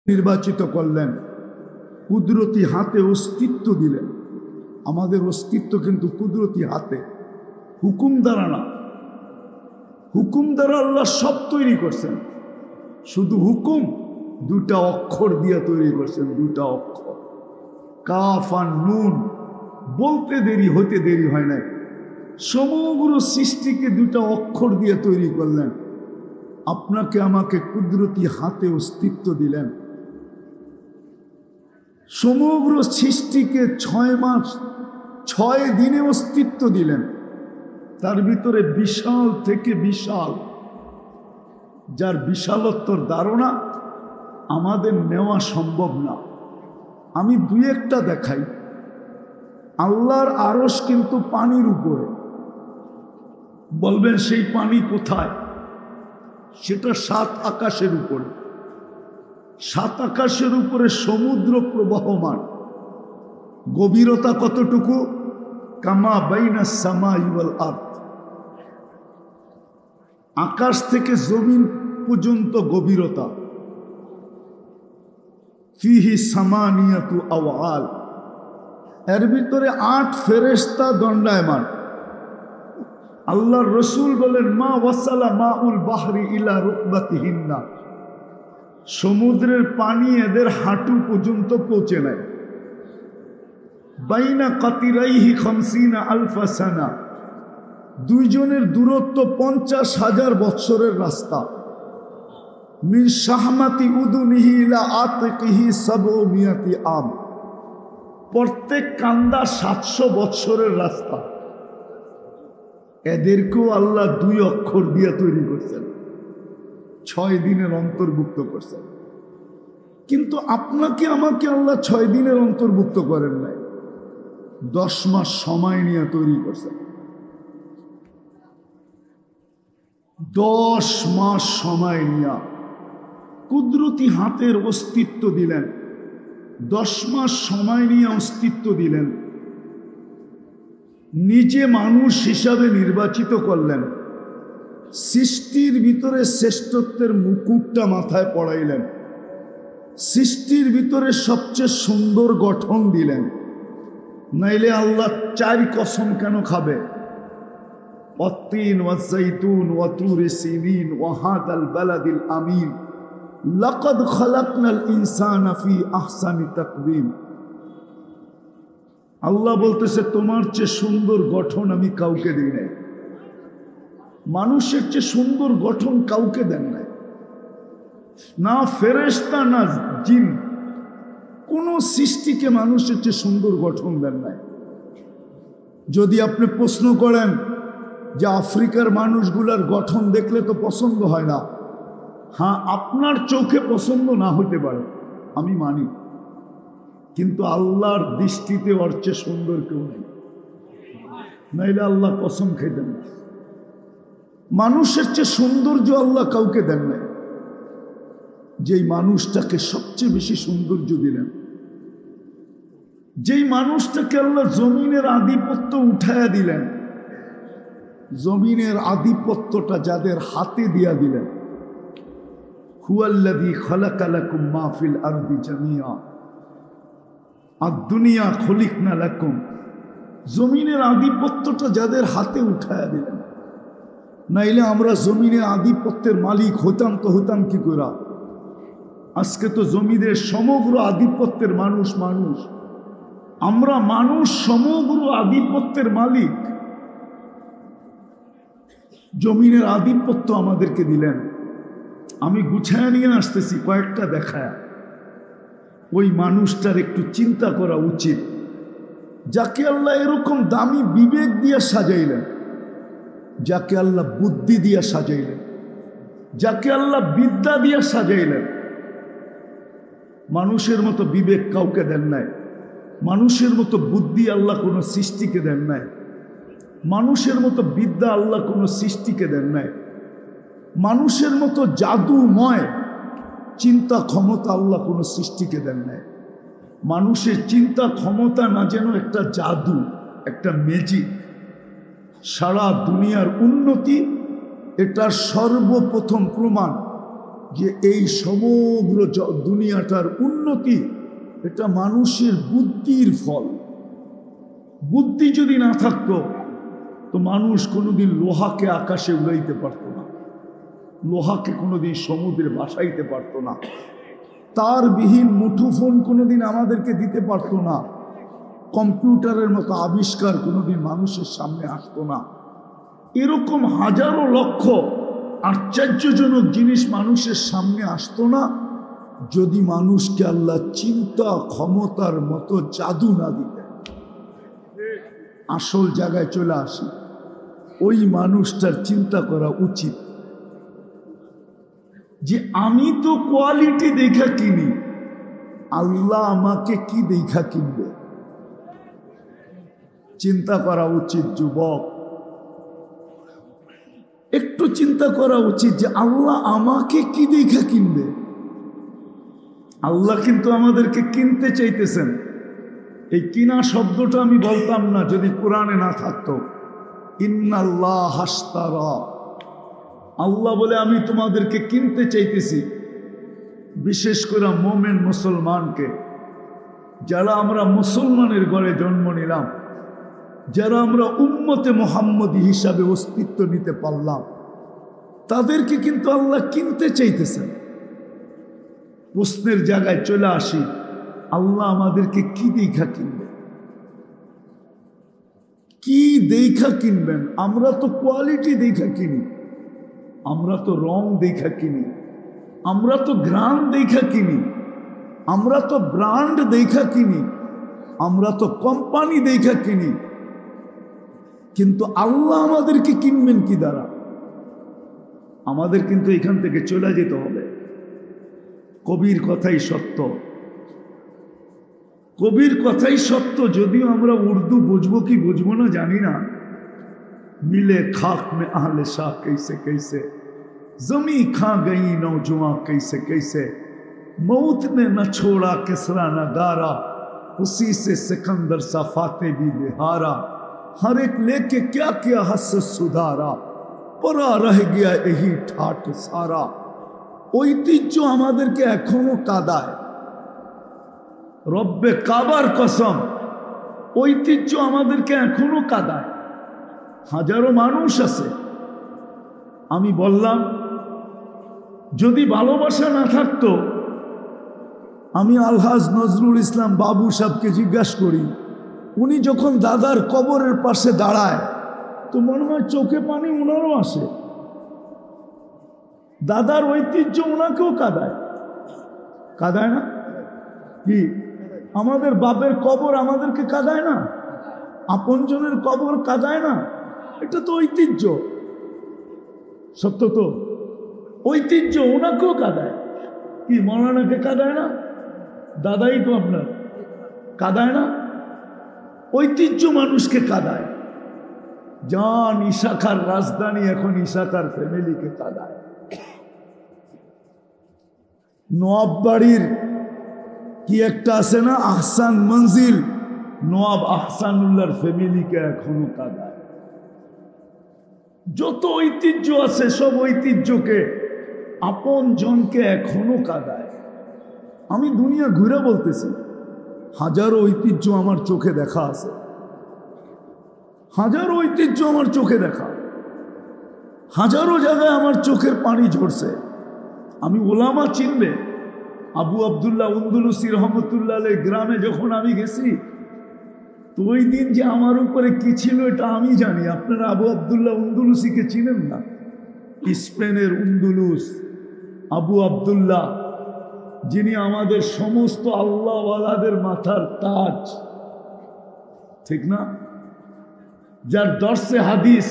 নির্বাচিত করলেন, কুদরতি হাতে অস্তিত্ব দিলেন। আমাদের অস্তিত্ব কিন্তু কুদরতি হাতে, হুকুম দ্বারা না। হুকুম দ্বারা আল্লাহ সব তৈরি করছেন, শুধু হুকুম দুটা অক্ষর দিয়ে তৈরি করছেন। দুটা অক্ষর, কাফ আর নুন, বলতে দেরি হতে দেরি হয় নাই। সমগ্র সৃষ্টিকে দুটা অক্ষর দিয়ে তৈরি করলেন। আপনাকে আমাকে কুদরতি হাতে অস্তিত্ব দিলেন। সমগ্র সৃষ্টিকে 6 মাস 6 দিনে অস্তিত্ব দিলেন। তার ভিতরে বিশাল থেকে বিশাল, যার বিশালত্বর ধারণা আমাদের নেওয়া সম্ভব না। আমি দুই একটা দেখাই। আল্লাহর আরশ কিন্তু পানির উপরে। বলবেন সেই পানি কোথায়? সেটা 7 আকাশের উপরে। 7 আকাশের উপরে সমুদ্র প্রবাহমান। গভীরতা কতটুকু? কামা বাইনা সামাই ওয়াল আরদ। আকাশ থেকে জমিন পর্যন্ত গভীরতা। ফিহি সামানিয়াতু আওয়াল। এর ভিতরে 8 ফেরেশতা দণ্ডায়মান। আল্লাহর রসুল বলেন, মা ওয়াসালা মাউল বাহরি ইলা রুকবাতিহিন্না। সমুদ্রের পানি এদের হাঁটু পর্যন্ত পৌঁছে নেয়। বাইনা কাতিরাইহি 50 আলফা সানা। দুইজনের দূরত্ব 50,000 বৎসরের রাস্তা। মিন শাহমাতি উদুনিহি ইলা আতিকিহি 700 আম। প্রত্যেক কান্দা 700 বৎসরের রাস্তা। এদেরকেও আল্লাহ 2 অক্ষর দিয়ে তৈরি করছেন, 6 দিনের অন্তর্ভুক্ত করছেন। কিন্তু আপনাকে আমাকে আল্লাহ 6 দিনের অন্তর্ভুক্ত করেন নাই, 10 মাস সময় নিয়ে তৈরি করছেন। 10 মাস সময় নিয়ে কুদরতি হাতের অস্তিত্ব দিলেন। 10 মাস সময় নিয়ে অস্তিত্ব দিলেন। নিজে মানুষ হিসাবে নির্বাচিত করলেন। সৃষ্টির ভিতরে শ্রেষ্ঠত্বের মুকুটটা মাথায় পড়াইলেন। সৃষ্টির ভিতরে সবচেয়ে সুন্দর গঠন দিলেন। নাইলে আল্লাহ 4 কসম কেন খাবে? ওয়াত্তিন ওয়াজ্জাইতুন ওয়া তুরি সিনিন ওয়া হাদাল বালাদিল আমিন লাকাদ খালাকনাল ইনসানা ফি আহসানি তাকওয়িম। আল্লাহ বলতেছে, তোমার চেয়ে সুন্দর গঠন আমি কাউকে দিই নাই। মানুষের চেয়ে সুন্দর গঠন কাউকে দেন নাই, না ফেরেশতা না জিন। কোন সৃষ্টিকে মানুষের চেয়ে সুন্দর গঠন দেন নাই। যদি আপনি প্রশ্ন করেন যে আফ্রিকার মানুষগুলার গঠন দেখলে তো পছন্দ হয় না, হ্যাঁ, আপনার চোখে পছন্দ না হতে পারে, আমি মানি। কিন্তু আল্লাহর দৃষ্টিতে ওর চেয়ে সুন্দর কেউ নেই, নাইলে আল্লাহ কসম খেতেন না। মানুষের চেয়ে সৌন্দর্য আল্লাহ কাউকে দেন নাই। যেই মানুষটাকে সবচেয়ে বেশি সৌন্দর্য দিলেন, যেই মানুষটাকে আল্লাহ জমিনের আধিপত্য উঠায়া দিলেন, জমিনের আধিপত্যটা যাদের হাতে দিয়া দিলেন, হুয়াল্লাযী খালাকা লাকুম মা ফিল আরদি জামিআ আদ-দুনিয়া খলিকনা লাকুম। জমিনের আধিপত্যটা যাদের হাতে উঠায়া দিলেন, নাইলে আমরা জমিনের আধিপত্যের মালিক হতাম তো হতাম কি করে? আজকে তো জমিনের সমগ্র আধিপত্যের মানুষ। আমরা মানুষ সমগ্র আধিপত্যের মালিক। জমিনের আধিপত্য আমাদেরকে দিলেন। আমি গুছায় নিয়ে আসতেছি কয়েকটা দেখায়। ওই মানুষটার একটু চিন্তা করা উচিত, যাকে আল্লাহ এরকম দামি বিবেক দিয়ে সাজাইলেন, যাকে আল্লাহ বুদ্ধি দিয়ে সাজাইলেন, যাকে আল্লাহ বিদ্যা দিয়ে সাজাইলেন। মানুষের মতো বিবেক কাউকে দেন নাই, মানুষের মতো বুদ্ধি আল্লাহ কোনো সৃষ্টিকে দেন নাই, মানুষের মতো বিদ্যা আল্লাহ কোনো সৃষ্টিকে দেন নাই, মানুষের মতো জাদুময় চিন্তা ক্ষমতা আল্লাহ কোনো সৃষ্টিকে দেন নাই। মানুষের চিন্তা ক্ষমতা না যেন একটা জাদু, একটা ম্যাজিক। সারা দুনিয়ার উন্নতি এটার সর্বপ্রথম প্রমাণ যে এই সমগ্র দুনিয়াটার উন্নতি এটা মানুষের বুদ্ধির ফল। বুদ্ধি যদি না থাকতো তো মানুষ কোনোদিন লোহাকে আকাশে উড়াইতে পারত না, লোহাকে কোনোদিন সমুদ্রে ভাসাইতে পারত না, তার বিহীন মুঠোফোন কোনোদিন আমাদেরকে দিতে পারত না, কম্পিউটারের মতো আবিষ্কার কোনোদিন মানুষের সামনে আসতো না। এরকম হাজারো লক্ষ আশ্চর্যজনক জিনিস মানুষের সামনে আসতো না যদি মানুষকে আল্লাহ চিন্তা ক্ষমতার মতো জাদু না দিতেন। আসল জায়গায় চলে আসি, ওই মানুষটার চিন্তা করা উচিত যে আমি তো কোয়ালিটি দেখা কিনি, আল্লাহ আমাকে কি দেখা কিনবে। চিন্তা করা উচিত যুবক, একটু চিন্তা করা উচিত যে আল্লাহ আমাকে কি দেখা কিনবে। আল্লাহ কিন্তু আমাদেরকে কিনতে চাইতেছেন। এই কিনা শব্দটা আমি বলতাম না যদি কোরআনে না থাকতো। ইন্নাল্লাহ হাসতারা, আল্লাহ বলে আমি তোমাদেরকে কিনতে চাইতেছি। বিশেষ করে মোমেন মুসলমানকে, যারা আমরা মুসলমানের ঘরে জন্ম নিলাম, যারা আমরা উম্মতে মুহাম্মদী হিসাবে অস্তিত্ব নিতে পারলাম, তাদেরকে কিন্তু আল্লাহ কিনতে চাইতেছেন। প্রশ্নের জায়গায় চলে আসি, আল্লাহ আমাদেরকে কি দেখা কিনবে? কি দেখা কিনবেন? আমরা তো কোয়ালিটি দেখা কিনি, আমরা তো রং দেখা কিনি, আমরা তো গ্রাম দেখা কিনি, আমরা তো ব্র্যান্ড দেখা কিনি, আমরা তো কোম্পানি দেখা কিনি। কিন্তু আল্লাহ আমাদেরকে কিনবেন কি দ্বারা? আমাদের কিন্তু এখান থেকে চলে যেতে হবে। কবির কথাই সত্য, কবির কথাই সত্য। যদিও আমরা উর্দু বুঝবো কি বুঝবো না জানি না। मिले खाक में आहले शाह कैसे कैसे, जमी खा गई नौजवान कैसे कैसे, मौत ने न छोड़ा किसरा न गारा, उसी से सिकंदर सा फाते भी बिहारा, हर एक लेके क्या किया हस सुधारा, परा रह गया यही ठाट सारा। ঐতিহ্য আমাদেরকে এখনো কাদায়, রব্বে কাবার কসম, ঐতিহ্য আমাদেরকে এখনো কাদায়। হাজারো মানুষ আছে। আমি বললাম যদি ভালোবাসা না থাকতো, আমি আলহাজ নজরুল ইসলাম বাবু সাহেবকে জিজ্ঞাসা করি, উনি যখন দাদার কবরের পাশে দাঁড়ায় তো মনে হয় চোখে পানি ওনারও আসে। দাদার ঐতিহ্য ওনাকেও কাদায়, কাদায় না কি? আমাদের বাপের কবর আমাদেরকে কাদায় না? আপনজনের কবর কাদায় না? এটা তো ঐতিহ্য, সত্য তো। ঐতিহ্য ওনাকেও কাদায়। কি মৌলানাকে কাদায় না? দাদাই তো আপনার, কাদায় না? ঐতিহ্য মানুষকে কাদায়। জান ইশাখার রাজধানী এখন ইশাখার ফ্যামিলিকে কাদায়। নওয়াব বাড়ির কি একটা আছে না, আহসান মঞ্জিল, নওয়াব আহসানুল্লাহর ফ্যামিলিকে এখনো কাদায়। যত ঐতিহ্য আছে সব ঐতিহ্যকে, আপন জনকে এখনো কাদায়। আমি দুনিয়া ঘুরে বলতেছি, হাজারো ঐতিহ্য আমার চোখে দেখা আছে, হাজারো ঐতিহ্য আমার চোখে দেখা, হাজারো জায়গায় আমার চোখের পানি ঝরছে। আমি ওলামা চিনবে, আবু আবদুল্লাহ উন্দুলুসি রহমতুল্লাহ আলাইহির গ্রামে যখন আমি গেছি, তো ওই দিন যে আমার উপরে কি ছিল এটা আমি জানি। আপনারা আবু আবদুল্লাহ উন্দুলুসিকে চিনেন না? স্পেনের উন্দুলুস আবু আবদুল্লাহ, যিনি আমাদের সমস্ত আল্লাহওয়ালাদের মাথার তাজ, ঠিক না? যার দর্শে হাদিস,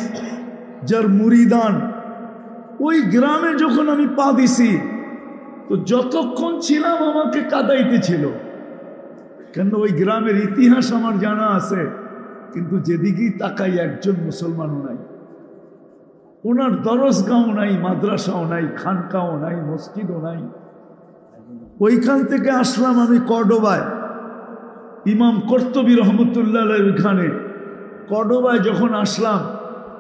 যার মুরিদান। ওই গ্রামে যখন আমি পা দিছি তো যতক্ষণ ছিলাম আমাকে কাদাইতেছিল, কেন ওই গ্রামের ইতিহাস আমার জানা আছে, কিন্তু যেদিকেই তাকাই একজন মুসলমানও নাই। ওনার দরসগাঁও নাই, মাদ্রাসাও নাই, খানকাও নাই, মসজিদও নাই। ওইখান থেকে আসলাম আমি কর্ডোবায়, ইমাম কর্তুবী রহমতুল্লাহ ওইখানে। কর্ডোবায় যখন আসলাম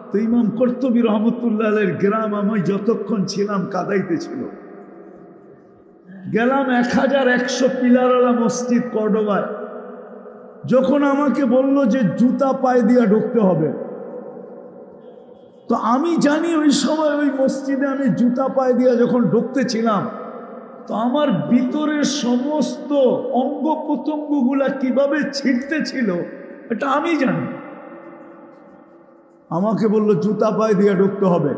তো ইমাম কর্তুবী রহমতুল্লাহ গ্রাম আমি যতক্ষণ ছিলাম কাদাইতে ছিল। গেলাম 1100 পিলারওয়ালা মসজিদ কর্ডোবায়। যখন আমাকে বলল যে জুতা পায়ে দিয়া ঢুকতে হবে, তো আমি জানি ওই সময় ওই মসজিদে আমি জুতা পায়ে দিয়া যখন ঢুকতেছিলাম, তো আমার ভিতরের সমস্ত অঙ্গ প্রত্যঙ্গগুলা কিভাবে ছিটতেছিল এটা আমি জানি। আমাকে বলল জুতা পায়ে দিয়ে ঢুকতে হবে,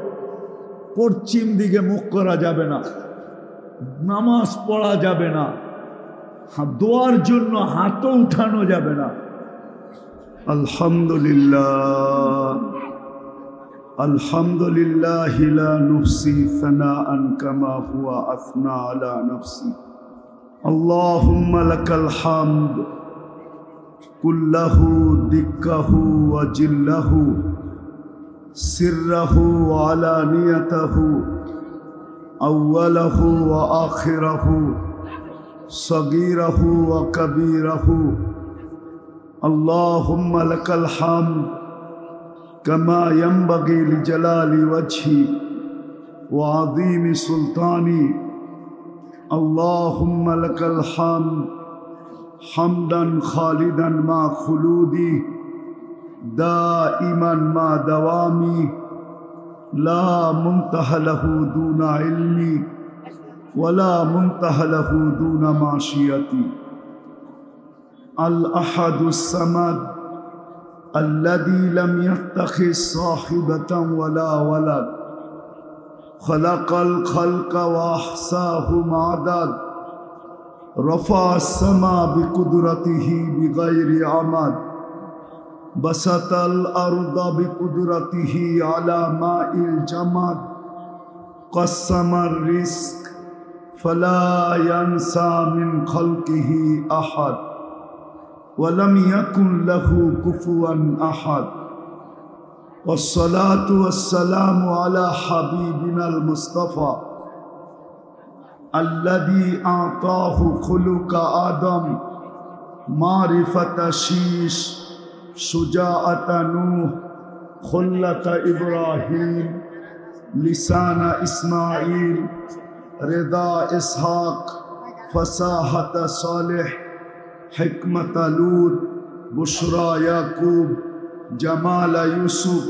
পশ্চিম দিকে মুখ করা যাবে না, নামাজ পড়া যাবে না, দোয়ার জন্য হাতও উঠানো যাবে না। আলহামদুলিল্লাহ আলহামদুলিল্লাহ লা নুহসি সানাআন কামা হুয়া আসনা আলা নাফসি। আল্লাহুম্মা লাকাল হামদ কুল্লাহু দিক্কাহু ওয়া জিল্লাহু সিররাহু ওয়া আলানিয়াতাহু আউওয়ালাহু ওয়া আখিরাহু সগীরাহু ওয়া কাবীরাহু। আল্লাহুম্মা লাকাল হামদ কামা ইয়ানবাগি লিজালালি ওয়াজহি ওয়া আযীমি সুলতানি। আল্লাহুম্মা লাকাল হামদ হামদান খালিদান মা খুলুদি দাইমান মা দাওয়ামি লা মুনতাহা লাহু দুনা ইলমি ওয়ালা মুনতাহা লাহু দুনা মাশিয়াতি। আল আহাদুস সামাদ الذي لم يتخذ صاحبة ولا ولد خلق الخلق وأحصاهم عدد رفع السماء بقدرته بغير عمد بسط الأرض بقدرته على ماء الجمد قسم الرزق فلا ينسى من خلقه أحد ولم يكن له كفوا أحد والصلاة والسلام على حبيبنا المصطفى الذي أعطاه خلق آدم معرفة شيش شجاعة نوح خلة إبراهيم لسان إسماعيل رضا إسحاق فصاحة صالح حكمة لوط بشرى يعقوب جمال يوسف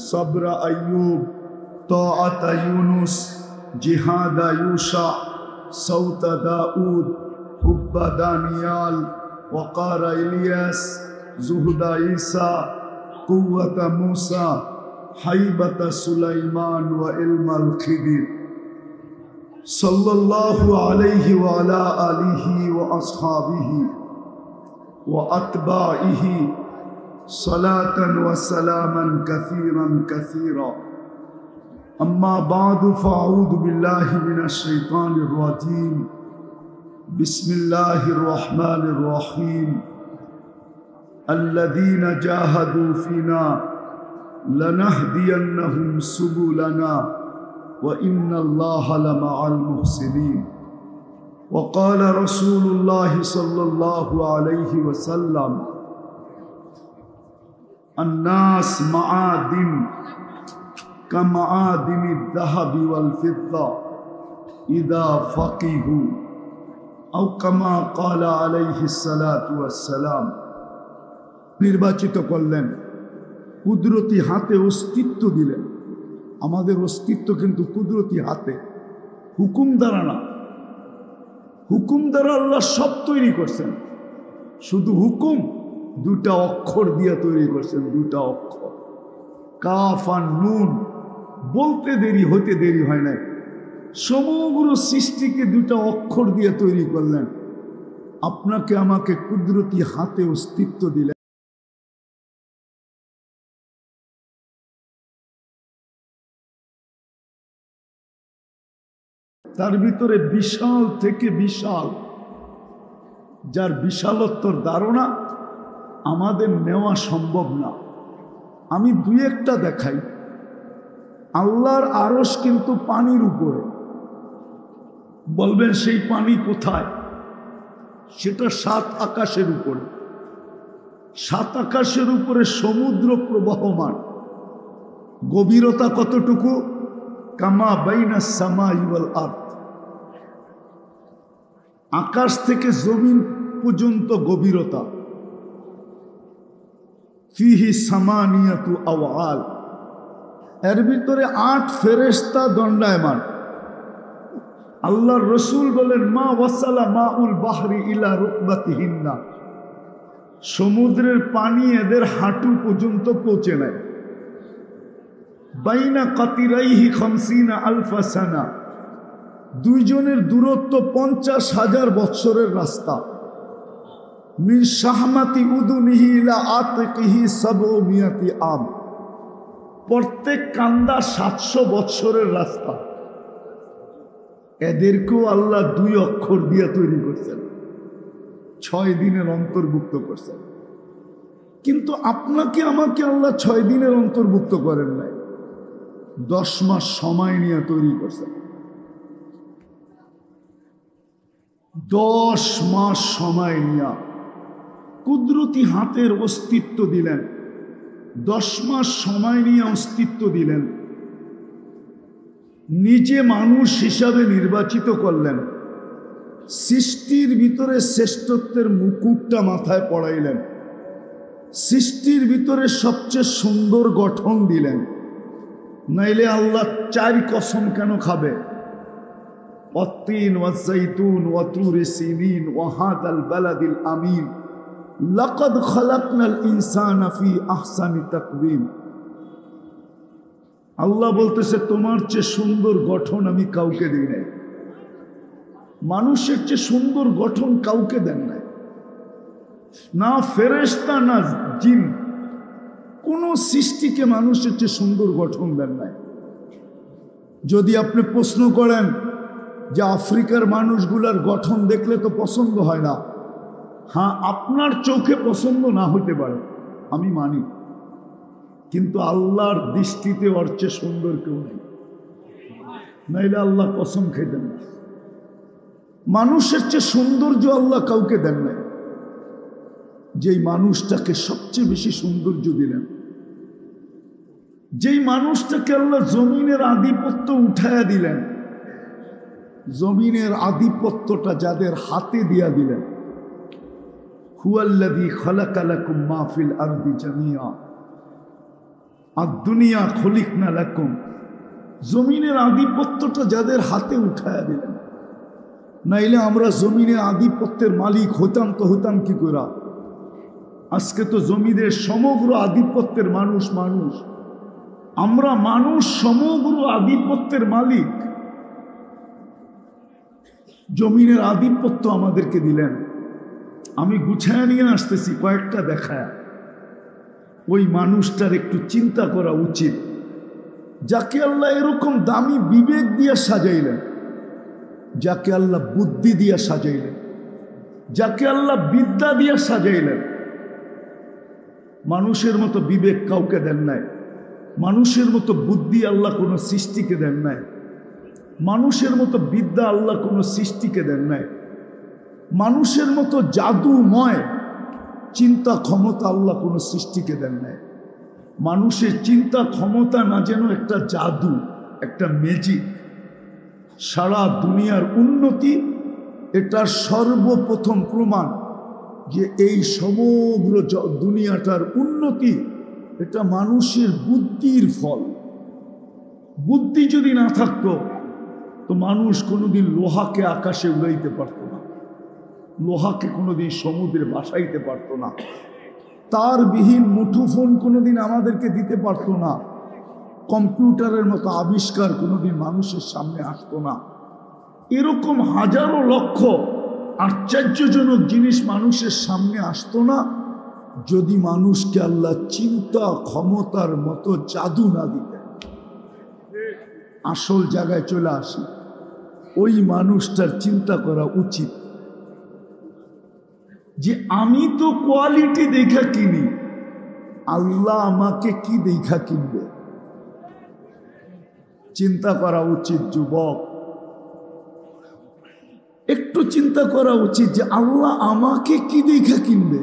صبر أيوب طاعة يونس جهاد يوشع صوت داود حب دانيال وقار إلياس زهد عيسى قوة موسى حيبة سليمان وعلم الخضر صلى الله عليه وعلى آله وأصحابه وأتباعه صلاة وسلاما كثيرا كثيرا. أما بعد فأعوذ بالله من الشيطان الرجيم. بسم الله الرحمن الرحيم. الذين جاهدوا فينا لنهدينهم سبلنا وإن الله لمع المحسنين. وقال رسول الله صلى الله عليه وسلم الناس معادن كمعادن الذهب والفضة إذا فقهوا أو كما قال عليه الصلاة والسلام. নির্বাচিত করলেন, কুদরতি হাতে অস্তিত্ব দিলেন। আমাদের অস্তিত্ব কিন্তু কুদরতি হাতে, হুকুম দ্বারা না। হুকুম দ্বারা আল্লাহ সব তৈরি করছেন, শুধু হুকুম দুটা অক্ষর দিয়ে তৈরি করছেন। দুটা অক্ষর কাফ আর নুন, বলতে দেরি হতে দেরি হয় নাই। সমগ্র সৃষ্টিকে দুটা অক্ষর দিয়ে তৈরি করলেন। আপনাকে আমাকে কুদরতি হাতে অস্তিত্ব দিলেন। তার ভিতরে বিশাল থেকে বিশাল, যার বিশালত্বর ধারণা আমাদের নেওয়া সম্ভব না। আমি দুই একটা দেখাই। আল্লাহর আরশ কিন্তু পানির উপরে। বলবেন সেই পানি কোথায়? সেটা 7 আকাশের উপরে। 7 আকাশের উপরে সমুদ্র প্রবাহমান। গভীরতা কতটুকু? কামা বাইনা সামাই ওয়াল আরদ। আকাশ থেকে জমিন পর্যন্ত গভীরতা। ফিহি সামানিয়াতু আওয়াল, এর ভিতরে 8 ফেরেশতা দণ্ডায়মান। আল্লাহর রসুল বলেন, মা ওয়াসালা মাউল বাহরি ইলা রুকবাতিহিন্না, সমুদ্রের পানি এদের হাঁটু পর্যন্ত পৌঁছে নেয়। বাইনা কাতিরাইহি 50 আলফা সানা, দুইজনের দূরত্ব 50,000 বৎসরের রাস্তা। মিন শাহমাতি উদুনিহি ইলা আতিকিহি 700 আম, প্রত্যেক কান্দা 700 বৎসরের রাস্তা। এদেরকেও আল্লাহ 2 অক্ষর দিয়ে তৈরি করছেন, 6 দিনের অন্তর্ভুক্ত করছেন। কিন্তু আপনাকে আমাকে আল্লাহ 6 দিনের অন্তর্ভুক্ত করেন নাই, 10 মাস সময় নিয়ে তৈরি করছেন। 10 মাস সময় নিয়ে কুদরতি হাতের অস্তিত্ব দিলেন, 10 মাস সময় নিয়ে অস্তিত্ব দিলেন। নিজে মানুষ হিসাবে নির্বাচিত করলেন, সৃষ্টির ভিতরে শ্রেষ্ঠত্বের মুকুটটা মাথায় পড়াইলেন, সৃষ্টির ভিতরে সবচেয়ে সুন্দর গঠন দিলেন। নাইলে আল্লাহ 4 কসম কেন খাবে? ওয়াত্তিন ওয়াজ্জাইতুন ওয়াতুরি সিনিন ওয়াহাদাল বালাদিল আমিন লাকাদ খালাকনাল ইনসানা ফি আহসানি তাকওয়িম। আল্লাহ বলতেছে, তোমার চেয়ে সুন্দর গঠন আমি কাউকে দিই নাই। মানুষের চেয়ে সুন্দর গঠন কাউকে দেন নাই, না ফেরেশতা না জিন, কোন সৃষ্টিকে মানুষের চেয়ে সুন্দর গঠন দেন নাই। যদি আপনি প্রশ্ন করেন যে আফ্রিকার মানুষগুলার গঠন দেখলে তো পছন্দ হয় না, হ্যাঁ, আপনার চোখে পছন্দ না হতে পারে, আমি মানি, কিন্তু আল্লাহর দৃষ্টিতে ওর চেয়ে সুন্দর কেউ নেই, নাইলে আল্লাহ কসম খেতেন না। মানুষের চেয়ে সৌন্দর্য আল্লাহ কাউকে দেন নাই। যেই মানুষটাকে সবচেয়ে বেশি সৌন্দর্য দিলেন, যেই মানুষটাকে আল্লাহ জমিনের আধিপত্য উঠায়া দিলেন, জমিনের আধিপত্যটা যাদের হাতে দিয়া দিলেন, হুয়াল্লাযী খালাকা লাকুম মা ফিল আরদি জামিআ আদ-দুনিয়া খলিকনা লাকুম, জমিনের আধিপত্যটা যাদের হাতে উঠায়া দিলেন। নাইলে আমরা জমিনের আধিপত্যের মালিক হতাম তো হতাম কি করে? আজকে তো জমিনের সমগ্র আধিপত্যের মানুষ, আমরা মানুষ সমগ্র আধিপত্যের মালিক। জমিনের আধিপত্য আমাদেরকে দিলেন। আমি গুছায় নিয়ে আসতেছি কয়েকটা দেখায়। ওই মানুষটার একটু চিন্তা করা উচিত, যাকে আল্লাহ এরকম দামি বিবেক দিয়ে সাজাইলেন, যাকে আল্লাহ বুদ্ধি দিয়ে সাজাইলেন, যাকে আল্লাহ বিদ্যা দিয়ে সাজাইলেন। মানুষের মতো বিবেক কাউকে দেন নাই, মানুষের মতো বুদ্ধি আল্লাহ কোনো সৃষ্টিকে দেন নাই, মানুষের মতো বিদ্যা আল্লাহ কোনো সৃষ্টিকে দেন নাই, মানুষের মতো জাদুময় চিন্তা ক্ষমতা আল্লাহ কোনো সৃষ্টিকে দেন নাই। মানুষের চিন্তা ক্ষমতা না যেন একটা জাদু, একটা ম্যাজিক। সারা দুনিয়ার উন্নতি, এটার সর্বপ্রথম প্রমাণ যে এই সমগ্র দুনিয়াটার উন্নতি এটা মানুষের বুদ্ধির ফল। বুদ্ধি যদি না থাকতো তো মানুষ কোনোদিন লোহাকে আকাশে উড়াইতে পারত না, লোহাকে কোনোদিন সমুদ্রে ভাসাইতে পারত না, তার বিহীন মুঠোফোন কোনোদিন আমাদেরকে দিতে পারত না, কম্পিউটারের মতো আবিষ্কার কোনোদিন মানুষের সামনে আসতো না। এরকম হাজারো লক্ষ আশ্চর্যজনক জিনিস মানুষের সামনে আসতো না যদি মানুষকে আল্লাহ চিন্তা ক্ষমতার মতো জাদু না দিতেন। আসল জায়গায় চলে আসি, ওই মানুষটার চিন্তা করা উচিত যে আমি তো কোয়ালিটি দেখা কিনি, আল্লাহ আমাকে কি দেখা কিনবে? চিন্তা করা উচিত যুবক, একটু চিন্তা করা উচিত যে আল্লাহ আমাকে কি দেখা কিনবে।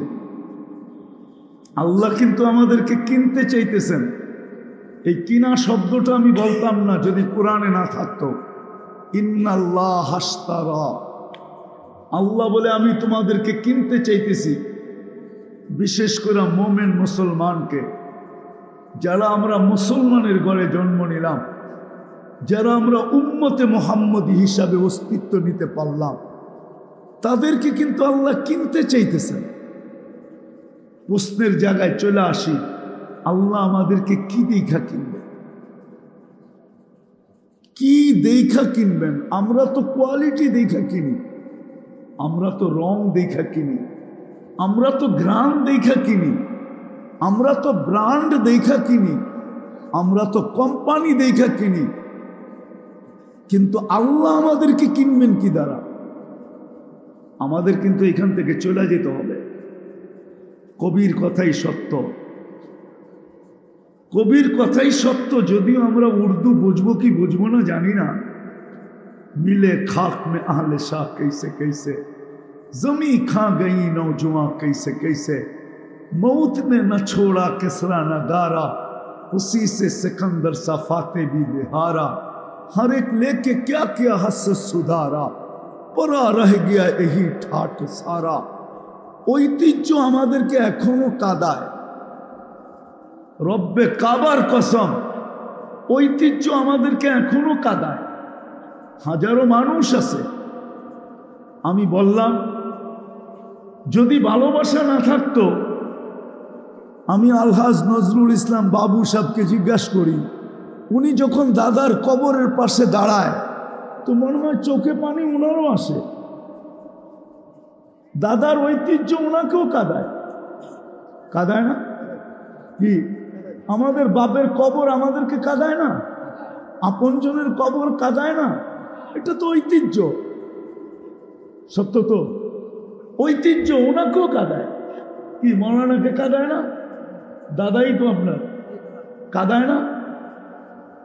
আল্লাহ কিন্তু আমাদেরকে কিনতে চাইতেছেন। এই কিনা শব্দটা আমি বলতাম না যদি কোরআনে না থাকতো। ইন্নাল্লাহ হাশতারা, আল্লাহ বলে আমি তোমাদেরকে কিনতে চাইতেছি, বিশেষ করে মোমেন মুসলমানকে, যারা আমরা মুসলমানের ঘরে জন্ম নিলাম, যারা আমরা উম্মতে মুহাম্মদী হিসাবে অস্তিত্ব নিতে পারলাম, তাদেরকে কিন্তু আল্লাহ কিনতে চাইতেছেন। প্রশ্নের জায়গায় চলে আসি, আল্লাহ আমাদেরকে কি দেখা কিনবেন? কি দেখা কিনবেন? আমরা তো কোয়ালিটি দেখা কিনি, আমরা তো রং দেখা কিনি, আমরা তো গ্রাম দেখা কিনি, আমরা তো ব্র্যান্ড দেখা কিনি, আমরা তো কোম্পানি দেখা কিনি, কিন্তু আল্লাহ আমাদেরকে কিনবেন কি দ্বারা? আমাদের কিন্তু এখান থেকে চলে যেতে হবে। কবির কথাই সত্য, কবির কথাই সত্য। যদিও আমরা উর্দু বুঝবো কি বুঝবো না জানি না। मिले खाक में आहले शाह कैसे कैसे, जमी खा गई नौजवान कैसे कैसे, मौत ने न छोड़ा किसरा न गारा, उसी से सिकंदर सा फाते भी बिहारा, हर एक लेके क्या क्या हस सुधारा, परा रह गया यही ठाट सारा। ঐতিহ্য আমাদেরকে এখনো কাদায়, রব্বে কাবার কসম, ঐতিহ্য আমাদেরকে এখনো কাদায়। হাজারো মানুষ আছে, আমি বললাম যদি ভালোবাসা না থাকতো, আমি আলহাজ নজরুল ইসলাম বাবু সাহেবকে জিজ্ঞাসা করি, উনি যখন দাদার কবরের পাশে দাঁড়ায় তো মনে হয় চোখে পানি উনারও আসে। দাদার ঐতিহ্য ওনাকেও কাদায়, কাদায় না কি? আমাদের বাপের কবর আমাদেরকে কাদায় না? আপনজনের কবর কাদায় না? এটা তো ঐতিহ্য, সত্য তো। ঐতিহ্য ওনাকেও কাদায়। কি মৌলানাকে কাদায় না? দাদাই তো আপনার, কাদায় না?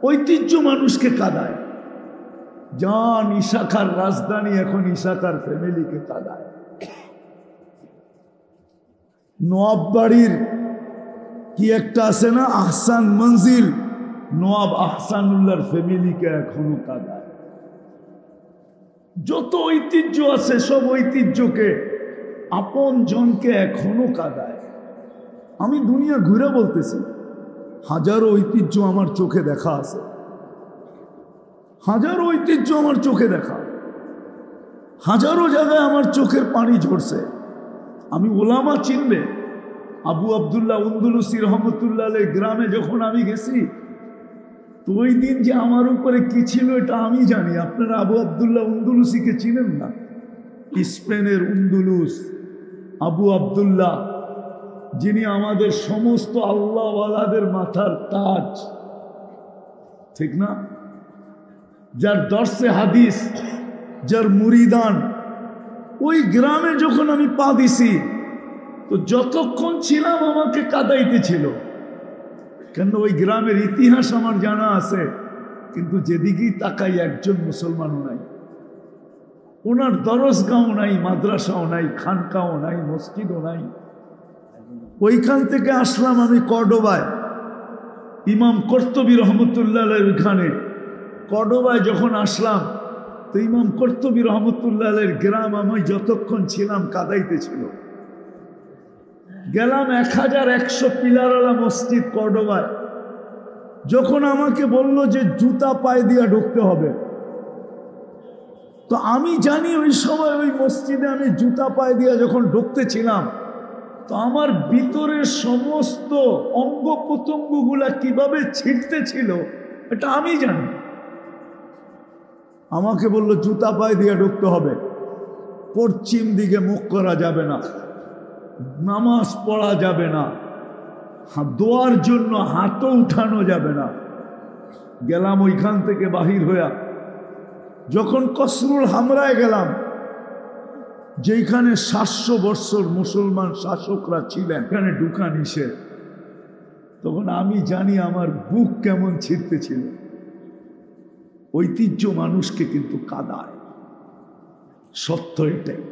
ঐতিহ্য মানুষকে কাদায়। জান ইশাখার রাজধানী এখন ইশাখার ফ্যামিলিকে কাদায়। নওয়াব বাড়ির কি একটা আছে না, আহসান মঞ্জিল, নওয়াব আহসানুল্লাহর ফ্যামিলিকে এখনো কাদায়। যত ঐতিহ্য আছে সব ঐতিহ্যকে, আপন জনকে এখনো কাদায়। আমি দুনিয়া ঘুরে বলতেছি, হাজারো ঐতিহ্য আমার চোখে দেখা আছে, হাজারো ঐতিহ্য আমার চোখে দেখা, হাজারো জায়গায় আমার চোখের পানি ঝরছে। আমি ওলামা চিনবে, আবু আবদুল্লাহ উন্দুলুসি রহমতুল্লাহ আলাইহির গ্রামে যখন আমি গেছি, তো ওই দিন যে আমার উপরে কি ছিল এটা আমি জানি। আপনারা আবু আবদুল্লাহ উন্দুলুসিকে চিনেন না? স্পেনের উন্দুলুস আবু আবদুল্লাহ, যিনি আমাদের সমস্ত আল্লাহওয়ালাদের মাথার তাজ, ঠিক না? যার দর্শে হাদিস, যার মুরিদান। ওই গ্রামে যখন আমি পা দিছি তো যতক্ষণ ছিলাম আমাকে কাদাইতেছিল, কেন ওই গ্রামের ইতিহাস আমার জানা আছে, কিন্তু যেদিকেই তাকাই একজন মুসলমানও নাই, ওনার দরসগাঁও নাই, মাদ্রাসাও নাই, খানকাও নাই, মসজিদও নাই। ওইখান থেকে আসলাম আমি কর্ডোবায়, ইমাম কর্তবী রহমতুল্লাহ ওইখানে কর্ডোবায় যখন আসলাম, তো ইমাম কর্তবী রহমতুল্লাহ গ্রাম আমি যতক্ষণ ছিলাম কাদাইতেছিল। গেলাম 1100 পিলারওয়ালা মসজিদ কর্ডোবায়, যখন আমাকে বলল যে জুতা পায়ে দিয়ে ঢুকতে হবে, তো আমি জানি ওই সময় ওই মসজিদে আমি জুতা পায়ে দিয়ে যখন ঢুকতেছিলাম, তো আমার ভিতরের সমস্ত অঙ্গ প্রত্যঙ্গগুলা কিভাবে ছিটতেছিল এটা আমি জানি। আমাকে বলল জুতা পায়ে দিয়ে ঢুকতে হবে, পশ্চিম দিকে মুখ করা যাবে না, নামাজ পড়া যাবে না, দোয়ার জন্য হাতও উঠানো যাবে না। গেলাম ওইখান থেকে বাহির হইয়া, যখন কসরুল হামরায় গেলাম, যেখানে 700 বৎসর মুসলমান শাসকরা ছিলেন, এখানে ঢুকা নিষেধ, তখন আমি জানি আমার বুক কেমন ছিঁড়তেছিল। ঐতিহ্য মানুষকে কিন্তু কাদায়, সত্য এটাই।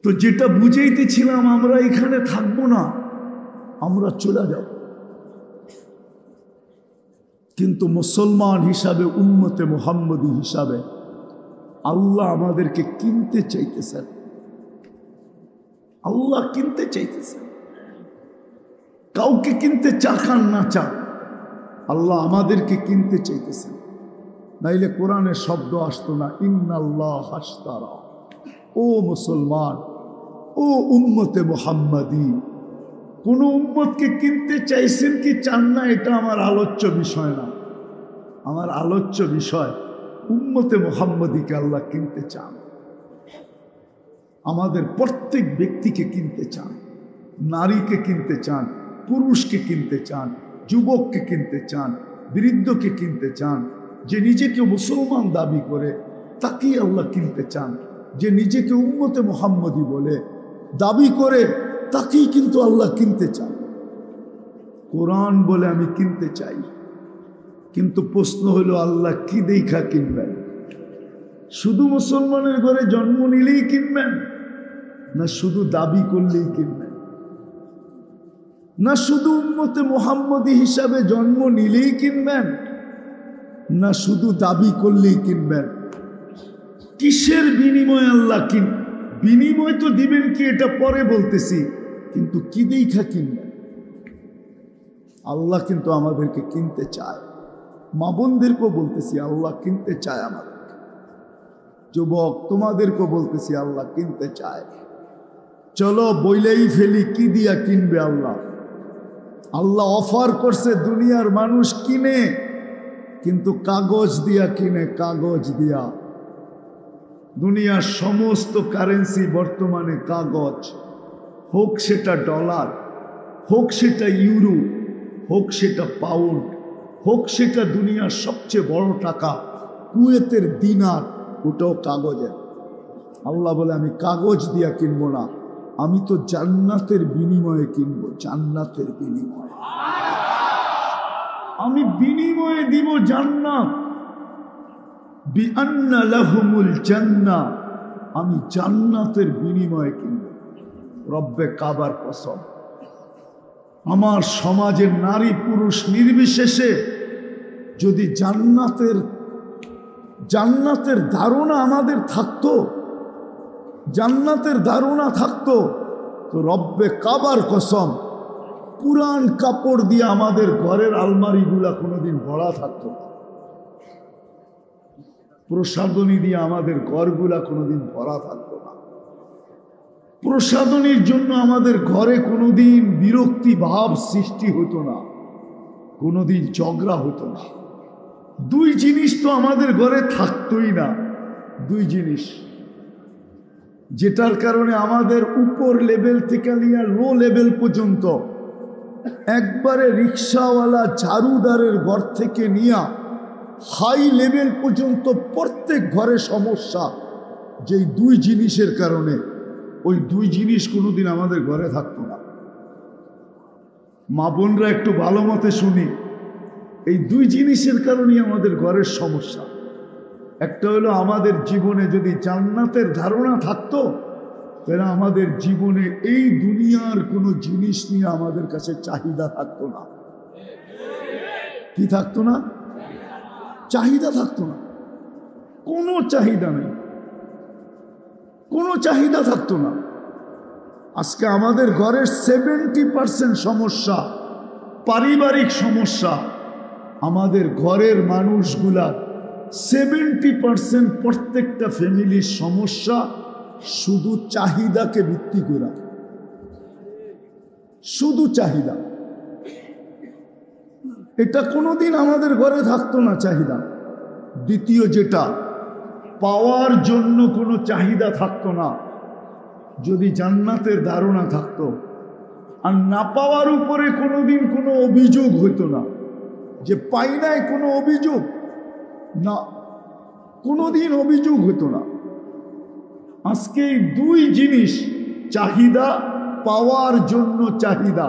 তো যেটা বুঝাইতেছিলাম, আমরা এখানে থাকবো না, আমরা চলে যাব, কিন্তু মুসলমান হিসাবে, উম্মতে মুহাম্মদী হিসাবে আল্লাহ আমাদেরকে কিনতে চাইতেছেন, আল্লাহ কিনতে চাইতেছেন। কাউকে কিনতে চাকান না চান, আল্লাহ আমাদেরকে কিনতে চাইতেছেন। নাইলে কোরআনের শব্দ আসতো না, ইন্নাল্লাহ হাশতারা। ও মুসলমান, ও উম্মতে মুহাম্মাদি, কোন উম্মতকে কিনতে চাইছেন কি চান না এটা আমার আলোচ্য বিষয় না। আমার আলোচ্য বিষয় উম্মতে মুহাম্মাদিকে আল্লাহ কিনতে চান। আমাদের প্রত্যেক ব্যক্তিকে কিনতে চান, নারীকে কিনতে চান, পুরুষকে কিনতে চান, যুবককে কিনতে চান, বৃদ্ধকে কিনতে চান। যে নিজেকে মুসলমান দাবি করে তাকেই আল্লাহ কিনতে চান। যে নিজেকে উম্মতে মুহাম্মাদি বলে দাবি করে তাকেই কিন্তু আল্লাহ কিনতে চান। কোরআন বলে আমি কিনতে চাই, কিন্তু প্রশ্ন হলো আল্লাহ কি দেখা কিনবেন? শুধু মুসলমানের ঘরে জন্ম নিলেই কিনবেন, না শুধু দাবি করলেই কিনবেন? না শুধু উম্মতে মুহাম্মাদি হিসাবে জন্ম নিলেই কিনবেন, না শুধু দাবি করলেই কিনবেন? কিসের বিনিময়ে আল্লাহ বিনিময় তো দিবেন কি এটা পরে বলতেছি, কিন্তু কি দেখা কিনবেন? আল্লাহ কিন্তু আমাদেরকে কিনতে চায়। মা বোনদেরকেও বলতেছি আল্লাহ কিনতে চায় আমাদেরকে। যুবক তোমাদেরকেও বলতেছি আল্লাহ কিনতে চায়। চলো বইলেই ফেলি, কি দিয়া কিনবে আল্লাহ? আল্লাহ অফার করছে দুনিয়ার মানুষ কিনে, কিন্তু কাগজ দিয়া কিনে, কাগজ দিয়া। দুনিয়ার সমস্ত কারেন্সি বর্তমানে কাগজ, হোক সেটা ডলার, হোক সেটা ইউরো, হোক সেটা পাউন্ড, হোক সেটা দুনিয়ার সবচেয়ে বড় টাকা কুয়েতের দিনার, ওটাও কাগজের। আল্লাহ বলে আমি কাগজ দিয়া কিনবো না, আমি তো জান্নাতের বিনিময়ে কিনবো, জান্নাতের বিনিময়ে। আমি বিনিময়ে দিব জান্নাত, বিআন্না লাহুমুল জান্নাহ, আমি জান্নাতের বিনিময়ে কিনব। রব্বে কাবার কসম, আমার সমাজের নারী পুরুষ নির্বিশেষে যদি জান্নাতের ধারণা আমাদের থাকতো, জান্নাতের ধারণা থাকতো, তো রব্বে কাবার কসম পুরান কাপড় দিয়ে আমাদের ঘরের আলমারিগুলা কোনোদিন ভরা থাকতো না। প্রসাদনী দিয়ে আমাদের ঘরগুলা কোনোদিন ভরা থাকতো না। প্রসাদনীর জন্য আমাদের ঘরে কোনোদিন বিরক্তি ভাব সৃষ্টি হতো না, কোনোদিন ঝগড়া হতো না। দুই জিনিস তো আমাদের ঘরে থাকতোই না, দুই জিনিস, যেটার কারণে আমাদের উপর লেভেল থেকে নিয়ে লো লেভেল পর্যন্ত, একবারে রিক্সাওয়ালা ঝাড়ুদারের ঘর থেকে নিয়ে হাই লেভেল পর্যন্ত প্রত্যেক ঘরে সমস্যা। যেই দুই জিনিসের কারণে, ওই দুই জিনিস কোনোদিন আমাদের ঘরে থাকতো না। মা বোনরা একটু ভালো মতে শুনি, এই দুই জিনিসের কারণেই আমাদের ঘরের সমস্যা। একটা হলো আমাদের জীবনে যদি জান্নাতের ধারণা থাকতো, তাহলে আমাদের জীবনে এই দুনিয়ার কোনো জিনিস নিয়ে আমাদের কাছে চাহিদা থাকতো না। কি থাকতো না? চাহিদা থাকতো না, কোনো চাহিদা নেই, কোনো চাহিদা থাকতো না। আজকে আমাদের ঘরের 70% সমস্যা পারিবারিক সমস্যা। আমাদের ঘরের মানুষগুলা 70% প্রত্যেকটা ফ্যামিলির সমস্যা শুধু চাহিদাকে ভিত্তি করে, শুধু চাহিদা। এটা কোনোদিন আমাদের ঘরে থাকতো না চাহিদা। দ্বিতীয় যেটা, পাওয়ার জন্য কোনো চাহিদা থাকতো না যদি জান্নাতের ধারণা থাকতো। আর না পাওয়ার উপরে কোনোদিন কোনো অভিযোগ হইতো না, যে পাই নাই কোনো অভিযোগ না, কোনোদিন অভিযোগ হতো না। আজকে এই দুই জিনিস, চাহিদা, পাওয়ার জন্য চাহিদা।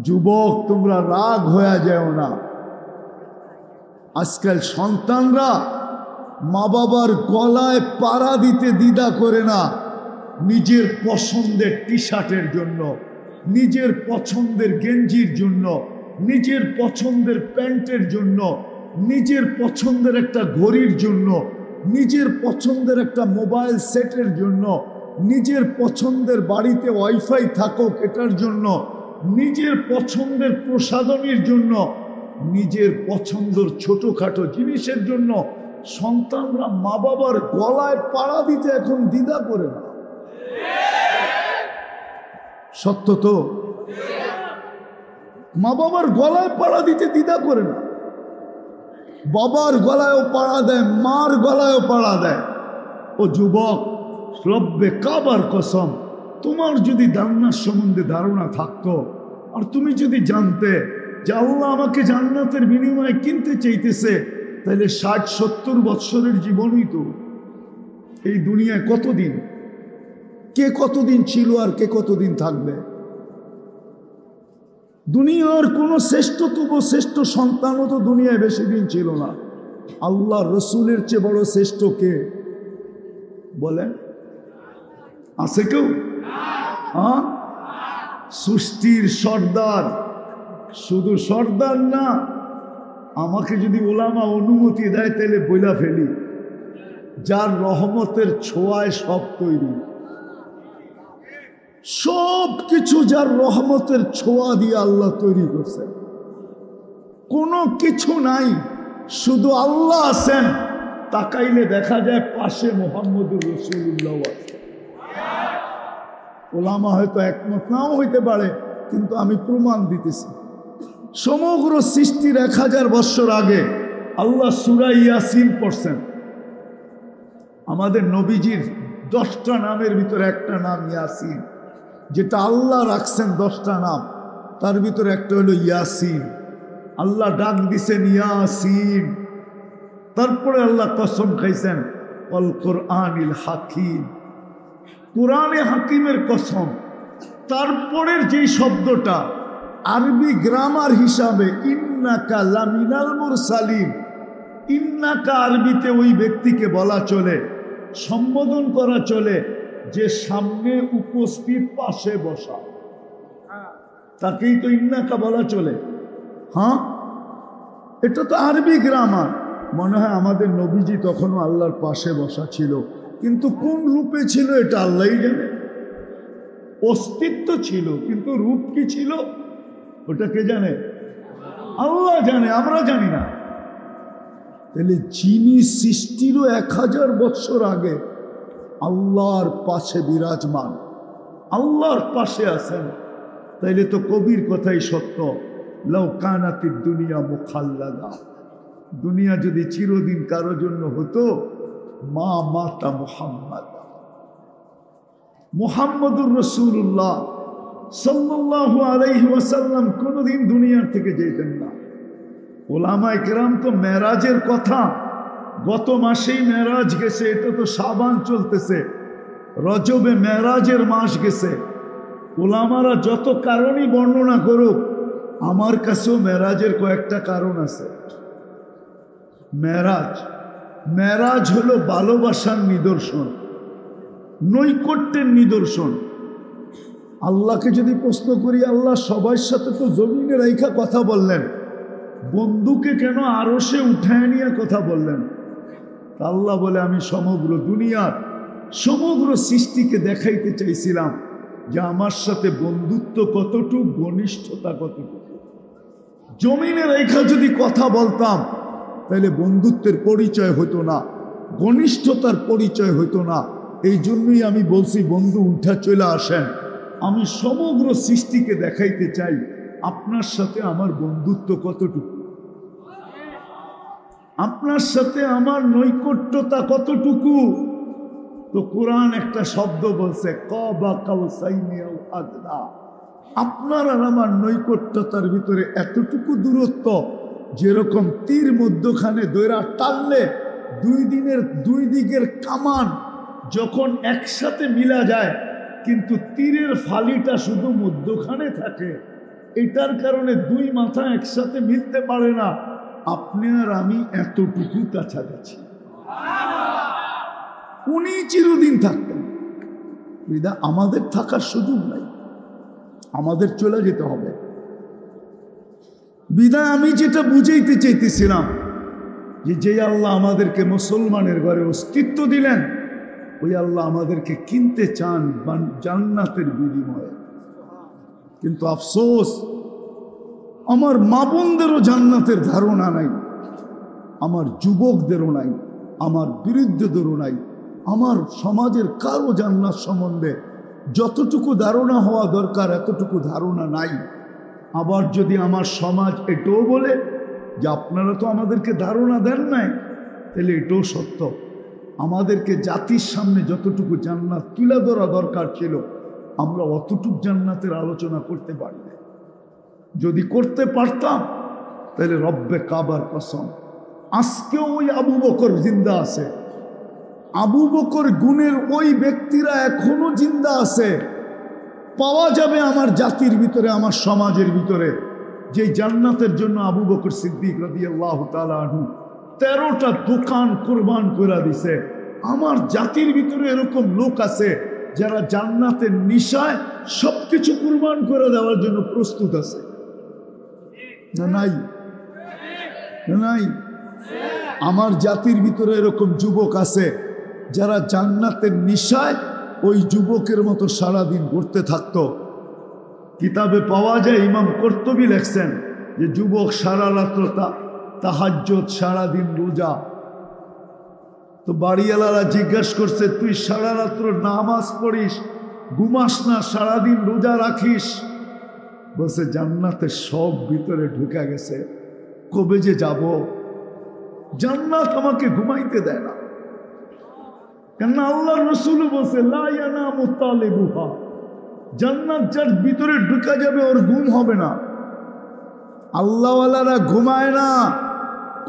যুবক তোমরা রাগ হয়ে যাও না। আজকাল সন্তানরা মা বাবার গলায় পাড়া দিতে দ্বিধা করে না, নিজের পছন্দের টি শার্টের জন্য, নিজের পছন্দের গেঞ্জির জন্য, নিজের পছন্দের প্যান্টের জন্য, নিজের পছন্দের একটা ঘড়ির জন্য, নিজের পছন্দের একটা মোবাইল সেটের জন্য, নিজের পছন্দের বাড়িতে ওয়াইফাই থাকুক এটার জন্য, নিজের পছন্দের প্রসাধনীর জন্য, নিজের পছন্দের ছোটখাটো জিনিসের জন্য সন্তানরা মা বাবার গলায় পাড়া দিতে এখন দ্বিধা করে না। সত্য তো? মা বাবার গলায় পাড়া দিতে দ্বিধা করে না। বাবার গলায়ও পাড়া দেয়, মার গলায়ও পাড়া দেয়। ও যুবক, রব্বে কাবার কসম, তোমার যদি জান্নাত সম্বন্ধে ধারণা থাকতো আর তুমি যদি জানতে যে আল্লাহ আমাকে জান্নাতের বিনিময়ে কিনতে চাইতেছে, তাহলে 60-70 বৎসরের জীবনই তো। এই দুনিয়ায় কতদিন, কে কতদিন ছিল আর কে কতদিন থাকবে? দুনিয়ার কোন শ্রেষ্ঠতম শ্রেষ্ঠ সন্তানও তো দুনিয়ায় বেশি দিন ছিল না। আল্লাহ রসুলের চেয়ে বড় শ্রেষ্ঠ কে বলেন? আছে কেউ? হ্যাঁ, সৃষ্টির সর্দার, শুধু সর্দার না, আমাকে যদি ওলামা অনুমতি দেয় তাহলে বইলা ফেলি, যার রহমতের ছোঁয়ায় সব তৈরি, সব কিছু যার রহমতের ছোঁয়া দিয়ে আল্লাহ তৈরি করছে। কোনো কিছু নাই, শুধু আল্লাহ আছেন। তাকাইলে দেখা যায় পাশে মুহাম্মদুর রাসূলুল্লাহ আছে। ওলামা হয়তো একমত নাও হইতে পারে, কিন্তু আমি প্রমাণ দিতেছি। সমগ্র সৃষ্টির 1000 বৎসর আগে আল্লাহ সূরা ইয়াসিন পড়ছেন। আমাদের নবীজির 10টা নামের ভিতরে একটা নাম ইয়াসিন, যেটা আল্লাহ রাখছেন 10টা নাম, তার ভিতরে একটা হলো ইয়াসিন। আল্লাহ ডাক দিছেন ইয়াসিন, তারপরে আল্লাহ কসম খাইছেন অল কোরআনিল হাকিম, কোরআনে হাকিমের কসম। তারপরের যেই শব্দটা আরবি গ্রামার হিসাবে ইন্নাকা লামিনাল মুরসালিন, ইন্নাকা আরবিতে ওই ব্যক্তিকে বলা চলে, সম্বোধন করা চলে যে সামনে উপস্থিত পাশে বসা, তাকেই তো ইন্নাকা বলা চলে। হ্যাঁ, এটা তো আরবি গ্রামার। মনে হয় আমাদের নবীজি তখনও আল্লাহর পাশে বসা ছিল, কিন্তু কোন রূপে ছিল এটা আল্লাহই জানে। অস্তিত্ব ছিল, কিন্তু রূপ কি ছিল ওটা কে জানে? আল্লাহ জানে, আমরা জানি না। তাহলে যিনি সৃষ্টিরও 1000 বৎসর আগে আল্লাহর পাশে বিরাজমান, আল্লাহর পাশে আছেন, তাইলে তো কবির কথাই সত্য, লাউ কানাতিদ দুনিয়া মুখাল্লাদা, দুনিয়া যদি চিরদিন কারো জন্য হতো, মা মাতা মুহাম্মদ, মুহাম্মদুর রাসূলুল্লাহ সাল্লাল্লাহু আলাইহি ওয়াসাল্লাম কোনোদিন দুনিয়ার থেকে যেতেন না। ওলামায়ে কেরাম তো মেরাজের কথা, গত মাসেই মেরাজ গেছে, এটা তো শাবান চলতেছে, রজবে মেরাজের মাস গেছে। ওলামারা যত কারণই বর্ণনা করুক, আমার কাছেও মেরাজের কয়েকটা কারণ আছে। মেরাজ হলো ভালোবাসার নিদর্শন, নৈকট্যের নিদর্শন। আল্লাহকে যদি প্রশ্ন করি, আল্লাহ সবার সাথে তো জমিনে রাইখা কথা বললেন, বন্ধুকে কেন আরশে উঠায় নিয়ে কথা বললেন? আল্লাহ বলে, আমি সমগ্র দুনিয়ার সমগ্র সৃষ্টিকে দেখাইতে চাইছিলাম যে আমার সাথে বন্ধুত্ব কতটুকু, ঘনিষ্ঠতা কতটুকু। জমিনে রেখা যদি কথা বলতাম তাহলে বন্ধুত্বের পরিচয় হতো না, ঘনিষ্ঠতার পরিচয় হতো না। এই জন্যই আমি বলছি, বন্ধু উঠা চলে আসেন, আমি সমগ্র সৃষ্টিকে দেখাইতে চাই আপনার সাথে আমার বন্ধুত্ব কতটুকু, আপনার সাথে আমার নৈকট্যতা কতটুকু। তো কোরআন একটা শব্দ বলছে, কাবা কাউসাইনি আও আদনা, আপনার আর আমার নৈকট্যতার ভিতরে এতটুকু দূরত্ব, যেরকম তীর মধ্যখানে দৈরা টানলে দুই দিকের কামান যখন একসাথে মিলা যায়, কিন্তু তীরের ফালিটা শুধু মধ্যখানে থাকে, এটার কারণে দুই মাথা একসাথে মিলতে পারে না। আপনি আর আমি এতটুকু কাছাকাছি। উনি চিরদিন থাকতেন, আমাদের থাকার সুযোগ নাই, আমাদের চলে যেতে হবে। বিদায় আমি যেটা বুঝাইতে চাইতেছিলাম যে আল্লাহ আমাদেরকে মুসলমানের ঘরে অস্তিত্ব দিলেন, ওই আল্লাহ আমাদেরকে কিনতে চান জান্নাতের বিনিময়ে। কিন্তু আফসোস, আমার মা বোনদেরও জান্নাতের ধারণা নাই, আমার যুবকদেরও নাই, আমার বিরুদ্ধদেরও নাই, আমার সমাজের কারো জান্নাত সম্বন্ধে যতটুকু ধারণা হওয়া দরকার এতটুকু ধারণা নাই। আবার যদি আমার সমাজ এটাও বলে যে আপনারা তো আমাদেরকে ধারণা দেন নাই, তাহলে এটাও সত্য। আমাদেরকে জাতির সামনে যতটুকু জান্নাত তুলে ধরা দরকার ছিল, আমরা অতটুকু জান্নাতের আলোচনা করতে পারি না। যদি করতে পারতাম তাহলে রব্বে কাবার কসম, আজকেও ওই আবু বকর জিন্দা আছে, আবু বকর গুণের ওই ব্যক্তিরা এখনো জিন্দা আছে। পাওয়া যাবে আমার জাতির ভিতরে, আমার সমাজের ভিতরে, যে জান্নাতের জন্য আবু বকর সিদ্দিক রাদিয়াল্লাহু তাআলা আনহু 13টা দোকান কুরবান করে দিছে। আমার জাতির ভিতরে এরকম লোক আছে যারা জান্নাতের নিশায় সবকিছু কুরবান করে দেওয়ার জন্য প্রস্তুত আছে। না নাই? নাই? আমার জাতির ভিতরে এরকম যুবক আছে যারা জান্নাতের নিশায় ওই যুবকের মতো সারাদিন ঘুরতে থাকতো। কিতাবে পাওয়া যায়, ইমাম কর্তুবী লেখছেন যে যুবক সারা রাত্র তাহাজ্জুদ, সারাদিন রোজা। তো বাড়িওয়ালারা জিজ্ঞাসা করছে, তুই সারা রাত্র নামাজ পড়িস, ঘুমাস না, সারাদিন রোজা রাখিস? বলছে জান্নাতের সব ভিতরে ঢুকে গেছে, কবে যে যাব। জান্নাত আমাকে ঘুমাইতে দেয় না, কেননা আল্লাহ রসুল বলছে লা ইয়ানামু তালিবুহা, জান্নাত যার ভিতরে ঢুকে যাবে ওর ঘুম হবে না। আল্লাহওয়ালারা ঘুমায় না,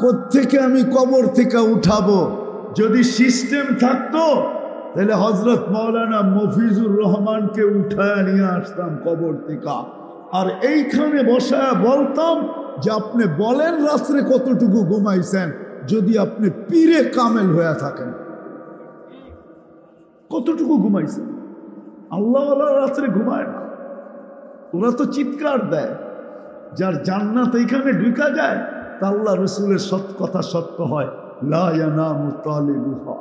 কোত্থেকে আমি কবর থেকে উঠাবো? যদি সিস্টেম থাকতো তাহলে হজরত মাওলানা মফিজুর রহমানকে উঠায় নিয়ে আসতাম কবর থেকে, আর এইখানে বসায় বলতাম যে আপনি বলেন রাত্রে কতটুকু ঘুমাইছেন, যদি আপনি পীরে কামেল হয়ে থাকেন কতটুকু ঘুমাইছেন। আল্লাহওয়ালা রাত্রে ঘুমায় না, ওরা তো চিৎকার দেয়। যার জান্নাত এইখানে ঢুকা যায় তা আল্লাহ রসুলের কথা সত্য হয়, লা ইয়ানামু তালিবুহা।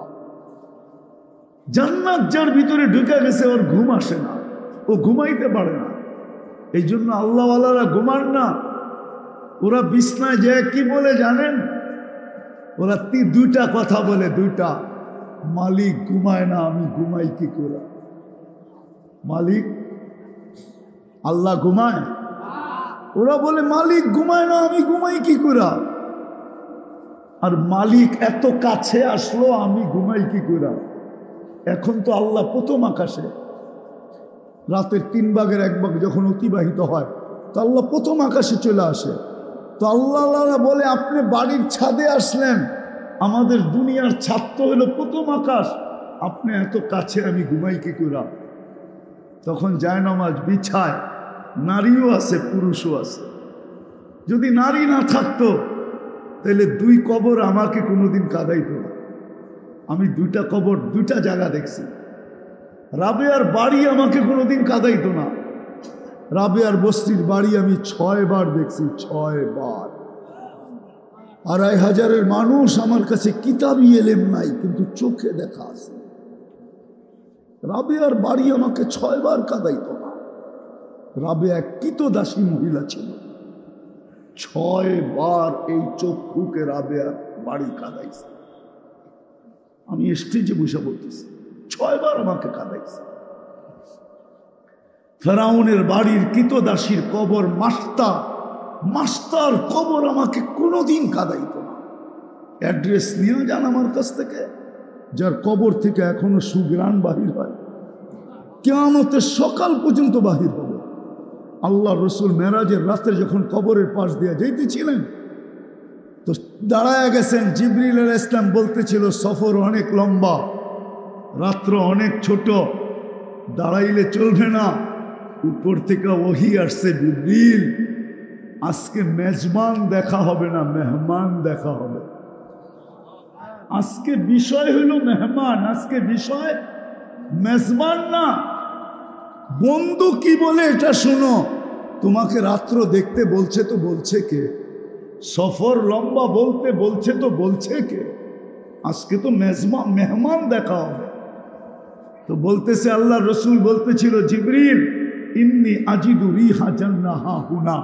জান্নাত যার ভিতরে ঢুকে গেছে ওর ঘুম আসে না, ও ঘুমাইতে পারে না। এই জন্য আল্লাহওয়ালারা ঘুমান না, ওরা বিছনায় যায় কি বলে জানেন? ওরা দুইটা কথা বলে, দুইটা, মালিক ঘুমায় না, আমি ঘুমাই কি করে? মালিক, আল্লাহ ঘুমায়? ওরা বলে মালিক ঘুমায় না, আমি ঘুমাই কি করে? আর মালিক এত কাছে আসলো, আমি ঘুমাই কি করে? এখন তো আল্লাহ প্রথম আকাশে, রাতের 3 ভাগের 1 ভাগ যখন অতিবাহিত হয় তো আল্লাহ প্রথম আকাশে চলে আসে। তো আল্লাহরা বলে আপনি বাড়ির ছাদে আসলেন, আমাদের দুনিয়ার ছাদ তো হলো প্রথম আকাশ, আপনি এত কাছে, আমি ঘুমাই কি করে? তখন জায়নামাজ বিছায়, নারীও আছে পুরুষও আছে। যদি নারী না থাকতো তাহলে 2 কবর আমাকে কোনোদিন কাঁদাইতো না। আমি 2টা কবর 2টা জায়গা দেখছি। রাবেয়ার বাড়ি আমাকে কোনোদিন কাঁদাইতো না। রাবেয়ার বস্তির বাড়ি আমি 6 বার দেখছি, 6 বার। 2500-এর মানুষ, আমার কাছে কিতাবই এলেম নাই, কিন্তু চোখে দেখা আছে। রাবেয়ার বাড়ি আমাকে 6 বার কাঁদাইতো না। রাবেয়া কৃতদাসী মহিলা ছিল, 6 বার এই চক্ষুকে রাবেয়ার বাড়ি কাঁদাইছে। আমি স্টেজে বসে বলতেছি, 6 বার আমাকে কাঁদাইছে। ফেরাউনের বাড়ির কৃতদাসীর কবর, মাস্টার কবর আমাকে কোনোদিন কাঁদাইতো না। অ্যাড্রেস নিয়ে যান আমার কাছ থেকে, যার কবর থেকে এখনো সুঘ্রাণ বাহির হয়, কিয়ামতের সকাল পর্যন্ত বাহির হবে। আল্লাহ রসুল মেরাজের রাতে যখন কবরের পাশ দিয়ে যাইতেছিলেন তো দাঁড়ায় গেছেন, জিবরিল আলাইহিস সালাম বলতেছিল সফর অনেক লম্বা, রাত্র অনেক ছোট, দাঁড়াইলে চলবে না। উপর থেকে ওহী আসছে, জিবরিল আজকে মেজবান দেখা হবে না, মেহমান দেখা হবে। আজকে বিষয় হইল মেহমান, আজকে বিষয় মেজবান না। বন্ধু কি বলে এটা শোনো, তোমাকে রাত্র দেখতে বলছে তো বলছে কে? সফর লম্বা বলতে বলছে তো বলছে কে? আজকে তো মেহমান দেখা হবে। তো বলতেছে আল্লাহ রসুল বলতেছিল, জিবরিল ইন্নি আজিদু রিহা জান্নাহা হুনা,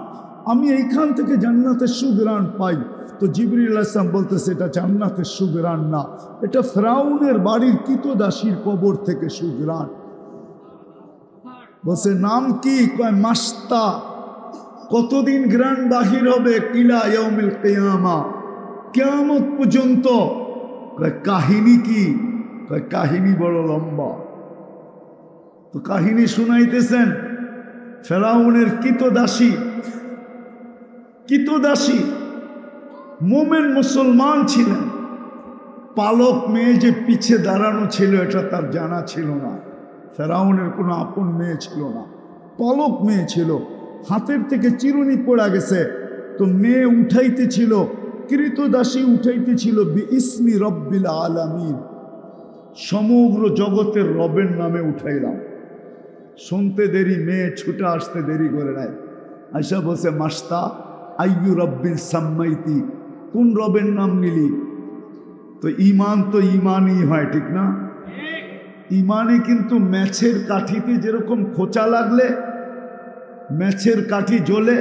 আমি এইখান থেকে জান্নাতের সুঘ্রাণ পাই। তো জিবরিল আলাইহিস সালাম বলতেছে এটা জান্নাতের সুঘ্রাণ না, এটা ফিরআউনের বাড়ির কিতদাসীর কবর থেকে সুঘ্রাণ। বলছে নাম কি? কয় মাস্তা। কতদিন গ্রান বাহির হবে? ইলা ইয়াউমিল কিয়ামা, কিয়ামত পর্যন্ত। কয় কাহিনী কি? কয় কাহিনী বড় লম্বা। তো কাহিনী শুনাইতেছেন ফিরআউনের কিতদাসী মোমেন মুসলমান ছিলেন। পালক মেয়ে যে পিছে দাঁড়ানো ছিল এটা তার জানা ছিল না। ফিরআউনের কোনো আপন মেয়ে ছিল না, পালক মেয়ে ছিল। হাতের থেকে চিরুনি পড়া গেছে, তো মেয়ে উঠাইতেছিল, কৃতদাসী উঠাইতেছিল বিইসমি রব্বিল আলামিন, সমগ্র জগতের রবের নামে উঠাইলাম। শুনতে দেরি, মেয়ে ছুটে আসতে দেরি করে নেয়। আয়সা বলছে মাস্তা আইয়ু রব্বিল সাম্মাইতি, কোন রবের নাম নিলি? তো ইমানই হয়, ঠিক না? ইমানে কিন্তু ম্যাচের কাঠিতে যেরকম খোঁচা লাগলে ম্যাচের কাঠি জ্বলে,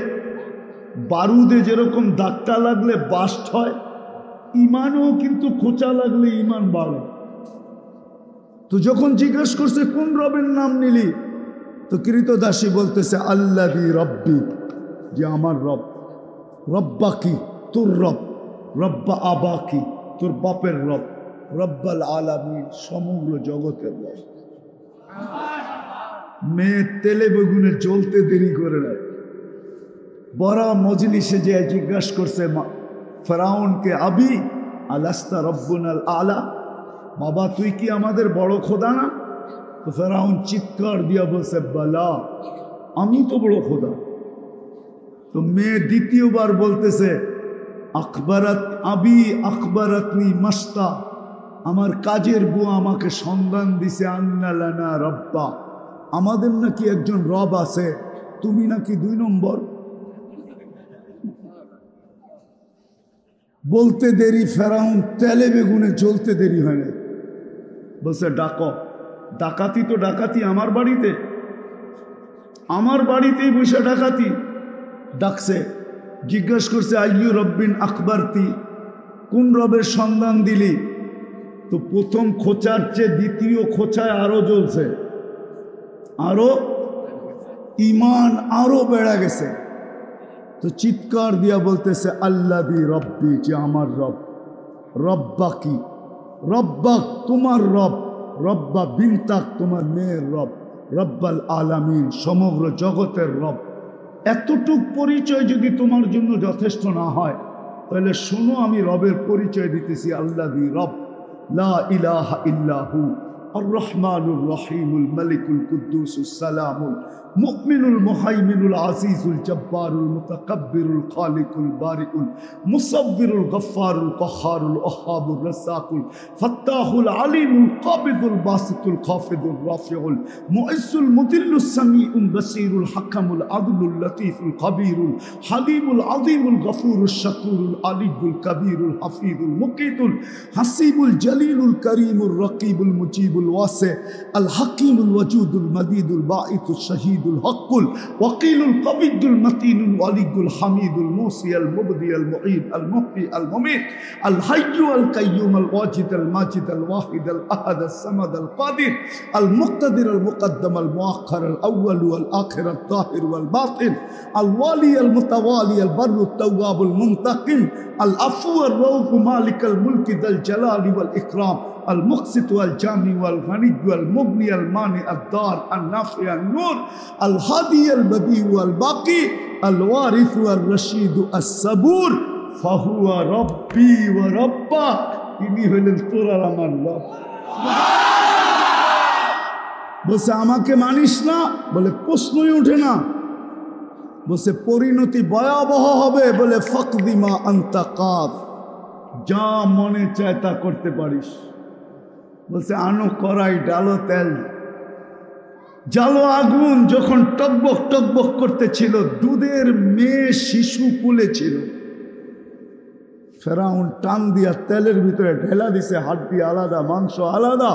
বারুদে যেরকম দাগটা লাগলে বাস্ট হয়, ইমানও কিন্তু খোঁচা লাগলে ইমান বাড়ে। তো যখন জিজ্ঞেস করছে কোন রবের নাম নিলি, তো কৃতদাসী বলতেছে আল্লাযী রব্বি, যে আমার রব। রব্বা কি? তোর রব। রব্বা আবা কি? তোর বাপের রব। রব্বাল আলামিন, সমগ্র জগতের রব। মেয়ে তেলে বেগুনে জ্বলতে দেরি করে নেয়। বড় মজলিসে যে জিজ্ঞাসা করছে ফিরআউনকে, আবি আলাস্তা রব্বুনাল আলা, বাবা তুই কি আমাদের বড় খোদা না? তো ফিরআউন চিৎকার দিয়া বলছে বালা, আমি তো বড় খোদা। তো মেয়ে দ্বিতীয়বার বলতেছে আখবারাতনি মাস্তা, আমার কাজের বুয়া আমাকে সন্ধান দিছে আন্না লানা রব্বা, আমাদের নাকি একজন রব আছে, তুমি নাকি 2 নম্বর। বলতে দেরি, ফিরআউন তেলে বেগুনে জ্বলতে দেরি হয় না। বলছে ডাকো। ডাকাতি তো ডাকাতি আমার বাড়িতেই বসে ডাকাতি। ডাকছে, জিজ্ঞেস করছে আইয়ু রব্বিন আখবারতি, কোন রবের সন্ধান দিলি? তো প্রথম খোঁচার চেয়ে দ্বিতীয় খোঁচায় আরো জ্বলছে, আরো ইমান আরো বেড়া গেছে। তো চিৎকার দিয়া বলতেছে আল্লাযী রব্বি, যে আমার রব। রব্বা কি? রব্বা তোমার রব। রব্বা বিনতাক, তোমার মেয়ের রব। রব্বাল আলামিন, সমগ্র জগতের রব। এতটুক পরিচয় যদি তোমার জন্য যথেষ্ট না হয়, তাহলে শোনো আমি রবের পরিচয় দিতেছি। আল্লাযী রব, লা ইলাহা ইল্লাহু আর রহমানুর রহিমুল মালিকুল কুদ্দুসুস সালামুল মুমিনুল মুহাইমিনুল আজিজুল জব্বারুল মুতাকাব্বিরুল খালিকুল বারিউল মুসাব্বিরুল গফফারুল কাহ্হারুল ওয়াহ্হাবুর রাজ্জাকুল ফাত্তাহুল আলিমুল কাবিদুল বাসিতুল খাফিদুর রাফিউল মুইজ্জুল মুদিল্লুস সামিউল বাসীরুল হাকামুল আদলুল লতীফুল কবীরুল হালিমুল আযীমুল গফুরুশ শাকুরুল আলিয়ুল কবীরুল হাফিজুল মুকিতুল হাসিবুল জলিলুল করিমুর রকিবুল মুজিবুল ওয়াসি আল হাকিমুল ওয়াজুদুল মদিদুল বাঈতুশ শাহীদুল হকুল ওয়াকিলুল কবিদুল মতিনুল ওয়ালিগুল হামিদুল মুসি আল মুবদি আল মুঈদ আল মুহয়ি আল মুমীত আল হাইয়্যু আল কাইয়্যুম আল ওয়াজিদ আল মাজিদ আল ওয়াহিদ আল আহাদ আল সামাদ আল কাদির আল মুক্তাদির আল মুকদ্দম আল মুআখ্খার আল আউয়াল ওয়াল আখির আল যাহির ওয়াল বাতিন আল ওয়ালি আল মুতাওয়ালি আল বাররু আত তাওয়াব আল মুনতাকিম আল আফু আর রউফ মালিক আল মুলকি যাল জালালি ওয়াল ইকরাম المقسط والجامع والغني والمغني المانع الدار النافع النور الهادي البديع والباقي الوارث والرشيد الصبور فهو ربي وربك ইনি হলেন তোর আর আমার রব। বলছে আমাকে মানিস না? বলে প্রশ্নই ওঠে না। বলছে পরিণতি ভয়াবহ হবে। বলে ফাকদিমা আনতা কাফ, যা মনে চায় তা করতে পারিস। বলছে আনো কড়াই, ডালো তেল, জালো আগুন। যখন টকবক টকবক করতেছিল, দুধের মেয়ে শিশু কুলে ছিল, ফেরাউন টান দিয়া তেলের ভিতরে ঢেলা দিছে, হাড্ডি আলাদা, মাংস আলাদা,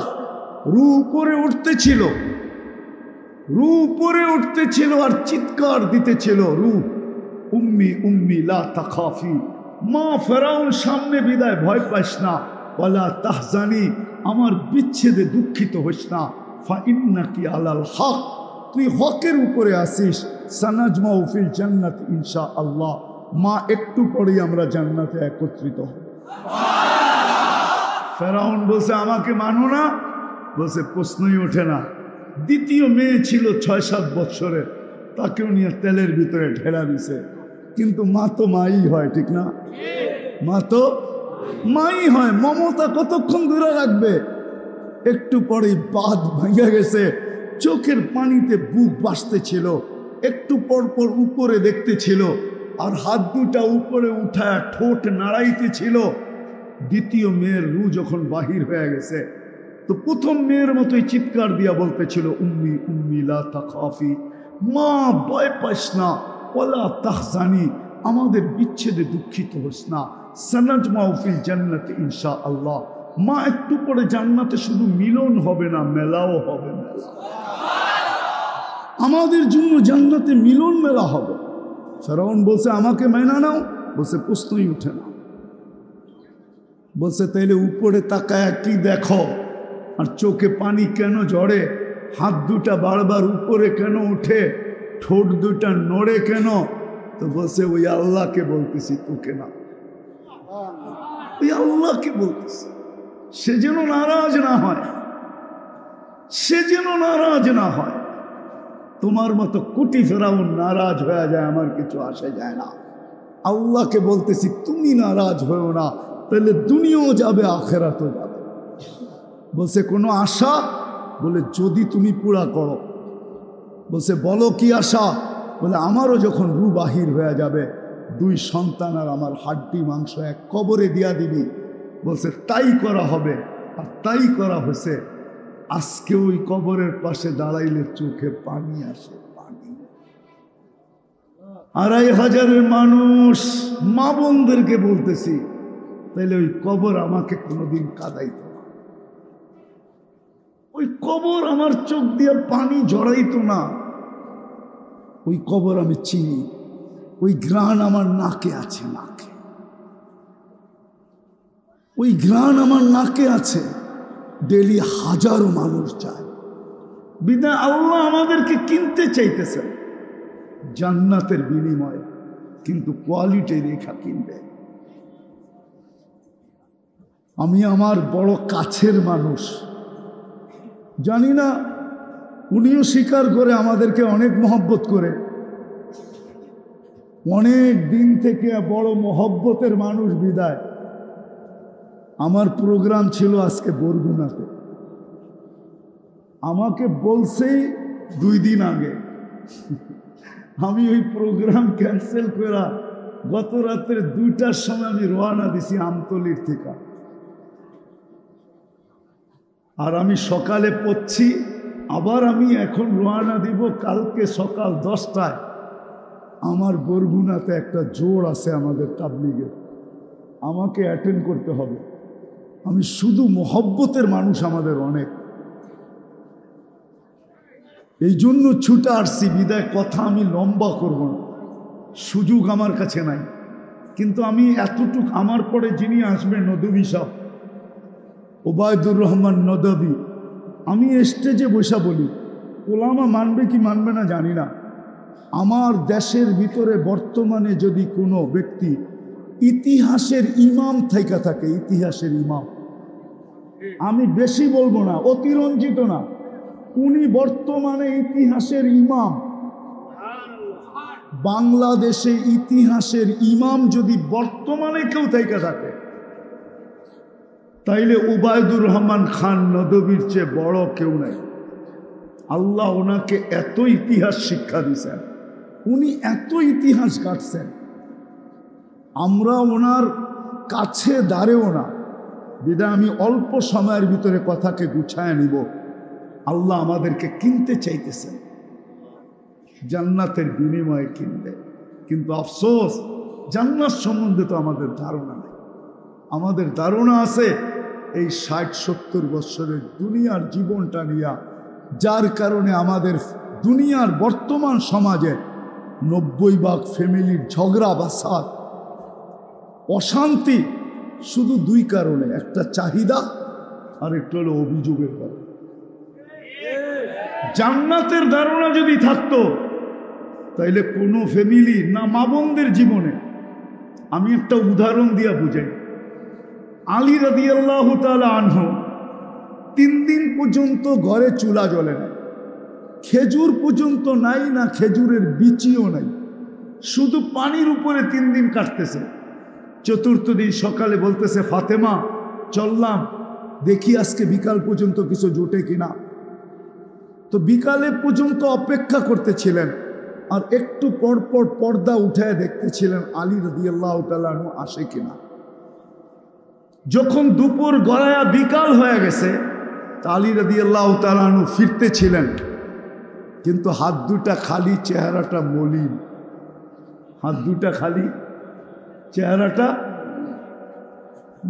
রু উপরে উঠতেছিল, রু উপরে উঠতেছিল আর চিৎকার দিতেছিল, রু উম্মি উম্মি লা তাখাফি, মা ফেরাউন সামনে বিদায়, ভয় পাইস না, ওয়ালা তাহজানি, আমার বিচ্ছেদে দুঃখিত হইস না, ফা ইন্নাকি আলাল হক, তুই হকের উপরে আসিস, সানাজমাউ ফিল জান্নাত ইনশাআল্লাহ, মা একটু পরেই আমরা জান্নাতে একত্রিত হব। ফেরাউন বলছে আমাকে মানো না, বলছে প্রশ্নই ওঠে না। দ্বিতীয় মেয়ে ছিল 6-7 বছরের, তাকেও নিয়ে তেলের ভিতরে ঢেলা দিছে, কিন্তু মা তো মাই হয়, ঠিক না? মা তো মাই হয়, মমতা কতক্ষণ দূরে রাখবে? একটু পরেই বাঁধ ভেঙে গেছে, চোখের পানিতে বুক ভাসতেছিল, একটু পর পর উপরে দেখতেছিল, আর হাত দুটা উপরে উঠায় ঠোঁট নাড়াইতেছিল। দ্বিতীয় মেয়ের রু যখন বাহির হয়ে গেছে, তো প্রথম মেয়ের মতোই চিৎকার দিয়া বলতেছিল, উম্মি উম্মি লা তাখাফি, মা ভয় পাইস না, ওয়ালা তাহজানি, আমাদের বিচ্ছেদে দুঃখিত হোস না, সানাজমাউ ফিল জান্নাতি ইনশাআল্লাহ, মা একটু পরে জান্নাতে শুধু মিলন হবে না, মেলাও হবে, মেলা আমাদের জন্য জান্নাতে মিলন মেলা হবে। ফেরাউন বলছে আমাকে মাইনা নাও, বলছে প্রশ্নই উঠে না। বলছে তাইলে উপরে তাকায় কি দেখো, আর চোখে পানি কেন ঝরে, হাত দুটা বারবার উপরে কেন উঠে, ঠোঁট দুটা নড়ে কেন? তো বলছে ওই আল্লাহকে বলতেছি, তোকে না, ওই আল্লাহকে বলতেছি, সে যেন নারাজ না হয়, সে যেন নারাজ না হয়। তোমার মতো কোটি ফেরাউন নারাজ হয়ে যায়, আমার কিছু আসে যায় না। আল্লাহকে বলতেছি তুমি নারাজ হয়েও না, তাহলে দুনিয়াও যাবে, আখেরাতও যাবে। বলছে কোনো আশা? বলে যদি তুমি পুরা করো। বলছে বলো কি আশা? বলে আমারও যখন রু বাহির হয়ে যাবে, 2 সন্তান আর আমার হাড্ডি মাংস এক কবরে দিয়া দিবি। বলছে তাই করা হবে, আর তাই করা হয়েছে। আজকে ওই কবরের পাশে দাঁড়াইলে চোখে পানি আসে, পানি। 2500 মানুষ, মা বোনদেরকে বলতেছি, তাইলে ওই কবর আমাকে কোনোদিন কাঁদাইতো না, ওই কবর আমার চোখ দিয়ে পানি ঝরাইতো না। ওই কবর আমি চিনি, ওই ঘ্রাণ আমার নাকে আছে, নাকে ওই ঘ্রাণ আমার নাকে আছে। ডেলি হাজারো মানুষ যায়, বিদায় আল্লাহ আমাদেরকে কিনতে চাইতেছেন জান্নাতের বিনিময়ে, কিন্তু কোয়ালিটি রেখা কিনবে। আমি আমার বড় কাছের মানুষ, জানি না উনিও স্বীকার করে আমাদেরকে অনেক মহব্বত করে, অনেক দিন থেকে বড় মহব্বতের মানুষ। বিদায় আমার প্রোগ্রাম ছিল আজকে বরগুনাতে, আমাকে বলছেই 2 দিন আগে, আমি ওই প্রোগ্রাম ক্যান্সেল করে গত রাত্রে 2টার সময় আমি রওনা দিছি আমতলির থেকে, আর আমি সকালে পড়ছি, আবার আমি এখন রওনা দিব কালকে সকাল 10টায়। আমার বরগুনাতে একটা জোর আছে আমাদের তাবলীগের, আমাকে অ্যাটেন্ড করতে হবে। আমি শুধু মহব্বতের মানুষ আমাদের অনেক, এই জন্য ছুটে আসছি। বিদায় কথা আমি লম্বা করব না, সুযোগ আমার কাছে নাই। কিন্তু আমি এতটুক, আমার পরে যিনি আসবেন নদভী সাহেব, ওবায়দুর রহমান নদভী, আমি স্টেজে বসা বলি, ওলামা মানবে কি মানবে না জানি না। আমার দেশের ভিতরে বর্তমানে যদি কোনো ব্যক্তি ইতিহাসের ইমাম থাইকা থাকে, ইতিহাসের ইমাম, আমি বেশি বলবো না, অতিরঞ্জিত না, উনি বর্তমানে ইতিহাসের ইমাম। বাংলাদেশে ইতিহাসের ইমাম যদি বর্তমানে কেউ থাইকা থাকে, তাইলে ওবায়দুর রহমান খান নদভীর চেয়ে বড় কেউ নাই। আল্লাহ ওনাকে এত ইতিহাস শিক্ষা দিয়েছেন, উনি এত ইতিহাস কাটছেন, আমরা ওনার কাছে দাঁড়েও না। বিদায় আমি অল্প সময়ের ভিতরে কথাকে গুছায় নিব। আল্লাহ আমাদেরকে কিনতে চাইতেছেন, জান্নাতের বিনিময়ে কিনবে, কিন্তু আফসোস জান্নাত সম্বন্ধে তো আমাদের ধারণা নেই। আমাদের ধারণা আছে এই 60-70 বছরের দুনিয়ার জীবনটা নিয়ে, যার কারণে আমাদের দুনিয়ার বর্তমান সমাজে 90% ফ্যামিলির ঝগড়া বাসাদ অশান্তি শুধু 2 কারণে, একটা চাহিদা আর একটা হলো অভিযোগের কারণে। জান্নাতের ধারণা যদি থাকতো তাইলে কোনো ফ্যামিলি না মা বোনদের জীবনে, আমি একটা উদাহরণ দিয়া বুঝাই। আলী রাদিয়াল্লাহু তাআলা আনহু 3 দিন পর্যন্ত ঘরে চুলা জ্বলে না, খেজুর পর্যন্ত নাই, না খেজুরের বিচিও নাই, শুধু পানির উপরে 3 দিন কাটতেছে। 4র্থ দিন সকালে বলতেছে, ফাতেমা চললাম, দেখি আজকে বিকাল পর্যন্ত কিছু জোটে কিনা। তো বিকালে পর্যন্ত অপেক্ষা করতেছিলেন, আর একটু পরপর পর্দা উঠায় দেখতেছিলেন আলী রাদিয়াল্লাহু তাআলা আনহু আসে কিনা। যখন দুপুর গড়ায়া বিকাল হয়ে গেছে, আলী রাদিয়াল্লাহু তাআলা আনহু ফিরতেছিলেন, কিন্তু হাত দুটা খালি, চেহারাটা মলিন। হাত দুটা খালি, চেহারাটা।